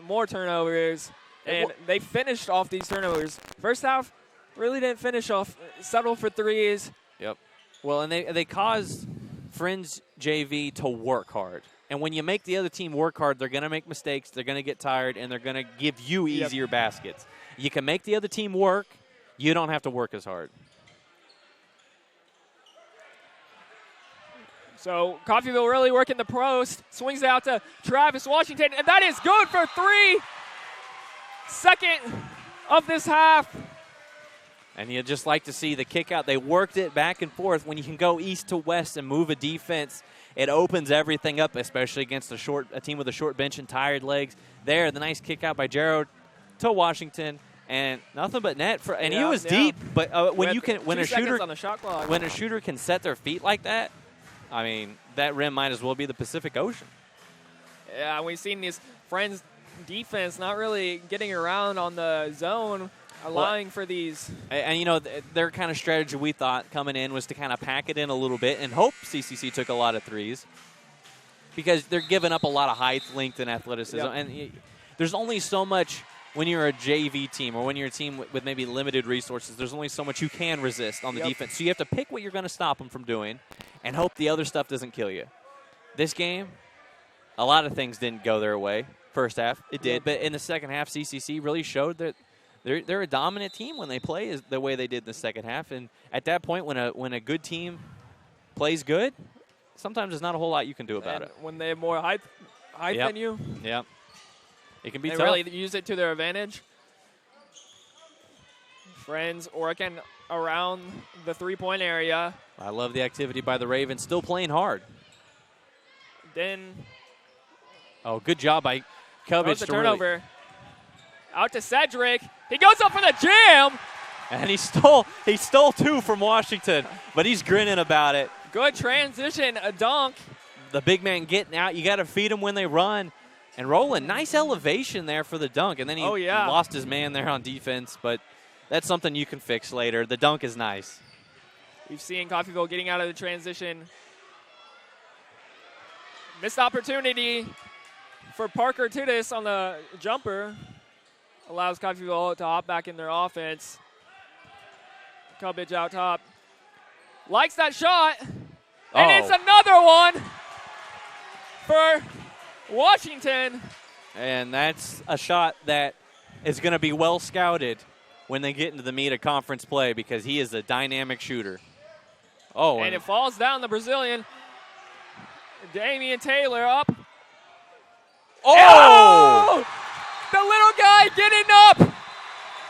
more turnovers, and they finished off these turnovers. First half, really didn't finish off. Settle for threes. Yep. Well, and they caused Friends JV to work hard. And when you make the other team work hard, they're going to make mistakes, they're going to get tired, and they're going to give you easier baskets. You can make the other team work. You don't have to work as hard. So Coffeyville really working the post. Swings it out to Travis Washington, and that is good for 3. Second of this half. And you just like to see the kick out. They worked it back and forth. When you can go east to west and move a defense, it opens everything up, especially against a team with a short bench and tired legs. There, the nice kick out by Gerald to Washington, and nothing but net. He was deep, but when a shooter can set their feet like that, I mean, that rim might as well be the Pacific Ocean. Yeah, we've seen these Friends defense not really getting around on the zone, allowing for these. And, you know, their kind of strategy we thought coming in was to kind of pack it in a little bit and hope CCC took a lot of threes because they're giving up a lot of height, length, and athleticism. Yep. And there's only so much when you're a JV team or when you're a team with maybe limited resources. There's only so much you can resist on the defense. So you have to pick what you're going to stop them from doing and hope the other stuff doesn't kill you. This game, a lot of things didn't go their way. First half, it did. But in the second half, CCC really showed that they're a dominant team when they play the way they did in the second half. And at that point, when a good team plays good, sometimes there's not a whole lot you can do about it. When they have more height than you. Yeah. It can be tough. They really use it to their advantage. Friends working around the three-point area. I love the activity by the Ravens. Still playing hard. Then. Oh, good job by Covage. The turnover. Out to Cedric. He goes up for the jam. And he stole 2 from Washington, but he's grinning about it. Good transition, a dunk. The big man getting out. You got to feed them when they run. And Roland, nice elevation there for the dunk. And then he lost his man there on defense, but that's something you can fix later. The dunk is nice. We've seen Coffeyville getting out of the transition. Missed opportunity for Parker Titus on the jumper. Allows Coffeyville to hop back in their offense. Covage out top. Likes that shot. And it's another one for Washington. And that's a shot that is going to be well scouted when they get into the meat of conference play because he is a dynamic shooter. Oh, and it falls down the Brazilian. Damian Taylor up. Oh! The little guy getting up.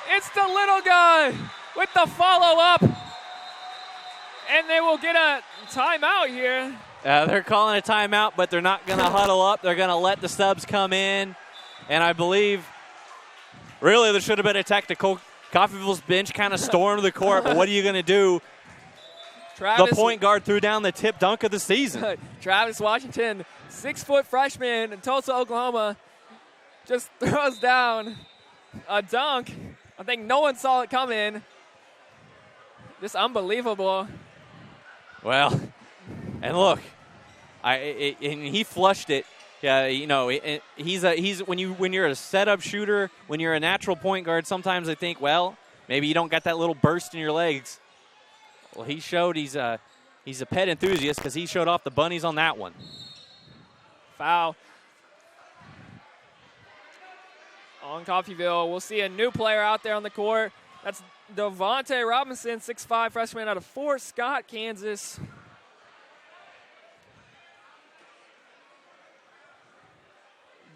It's the little guy with the follow-up. And they will get a timeout here. They're calling a timeout, but they're not going to huddle up. They're going to let the subs come in. And I believe, really, there should have been a technical. Coffeyville's bench kind of stormed the court, but what are you going to do? The point guard threw down the tip dunk of the season. Travis Washington, 6-foot freshman in Tulsa, Oklahoma, just throws down a dunk. I think no one saw it coming. Just unbelievable. Well, and look, and he flushed it. Yeah, you know, he's when you're a setup shooter, when you're a natural point guard, sometimes I think, well, maybe you don't got that little burst in your legs. Well, he showed he's a pet enthusiast because he showed off the bunnies on that one. Foul on Coffeyville. We'll see a new player out there on the court. That's Devontae Robinson, 6'5", freshman out of Fort Scott, Kansas.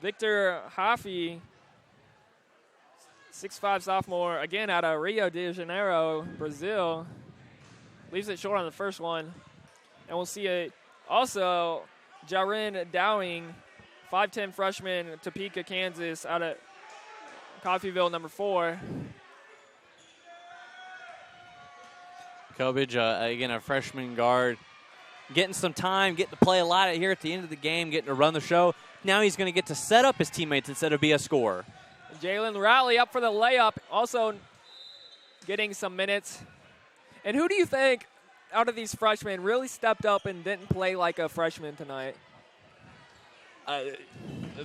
Victor Haffey, 6'5", sophomore, again out of Rio de Janeiro, Brazil. Leaves it short on the first one. And we'll see also Jaren Dowing, 5'10", freshman, Topeka, Kansas, out of Coffeyville, number 4. Covage, again, a freshman guard, getting some time, getting to play a lot here at the end of the game, getting to run the show. Now he's going to get to set up his teammates instead of be a scorer. Jalen Rowley up for the layup, also getting some minutes. And who do you think out of these freshmen really stepped up and didn't play like a freshman tonight?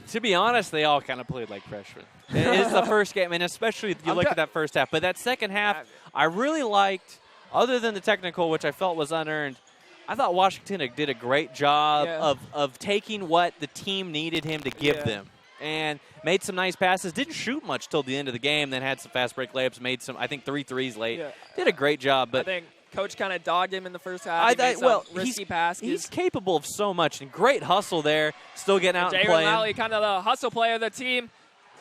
To be honest, they all kind of played like freshmen. It's the first game, and especially if you look at that first half. But that second half, I really liked, other than the technical, which I felt was unearned, I thought Washington did a great job of taking what the team needed him to give them. And made some nice passes. Didn't shoot much till the end of the game. Then had some fast break layups. Made some, I think, 3 threes late. Yeah. Did a great job. But I think Coach kind of dogged him in the first half. Risky passes. He's capable of so much. And great hustle there. Still getting out and playing. Lally, kind of the hustle player of the team.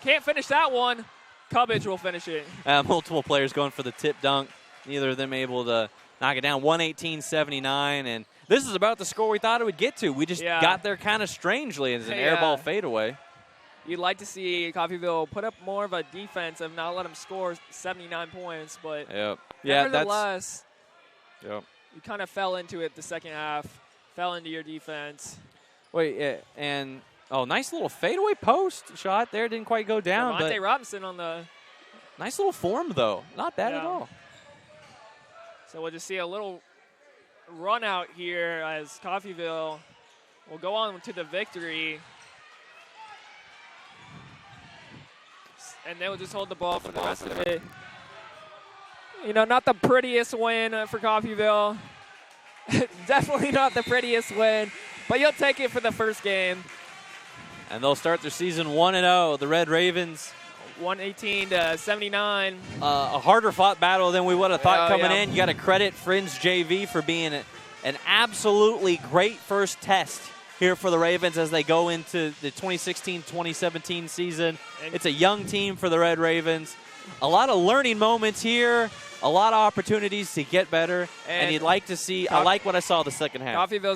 Can't finish that one. Cubbage will finish it. Multiple players going for the tip dunk. Neither of them able to knock it down. 118-79. And this is about the score we thought it would get to. We just got there kind of strangely as an air ball fadeaway. You'd like to see Coffeyville put up more of a defense and not let them score 79 points, but nevertheless, you kind of fell into it the second half, fell into your defense. Nice little fadeaway post shot there. Didn't quite go down. Monte Robinson on the nice little form, though. Not bad at all. So we'll just see a little run out here as Coffeyville will go on to the victory. And they'll just hold the ball for the rest of it. You know, not the prettiest win for Coffeyville. Definitely not the prettiest win, but you'll take it for the first game. And they'll start their season 1-0. The Red Ravens. 118-79. A harder fought battle than we would have thought coming in. You got to credit Friends JV for being an absolutely great first test here for the Ravens as they go into the 2016-2017 season. It's a young team for the Red Ravens. A lot of learning moments here, a lot of opportunities to get better, and you'd like to see, I like what I saw the second half. Coffeyville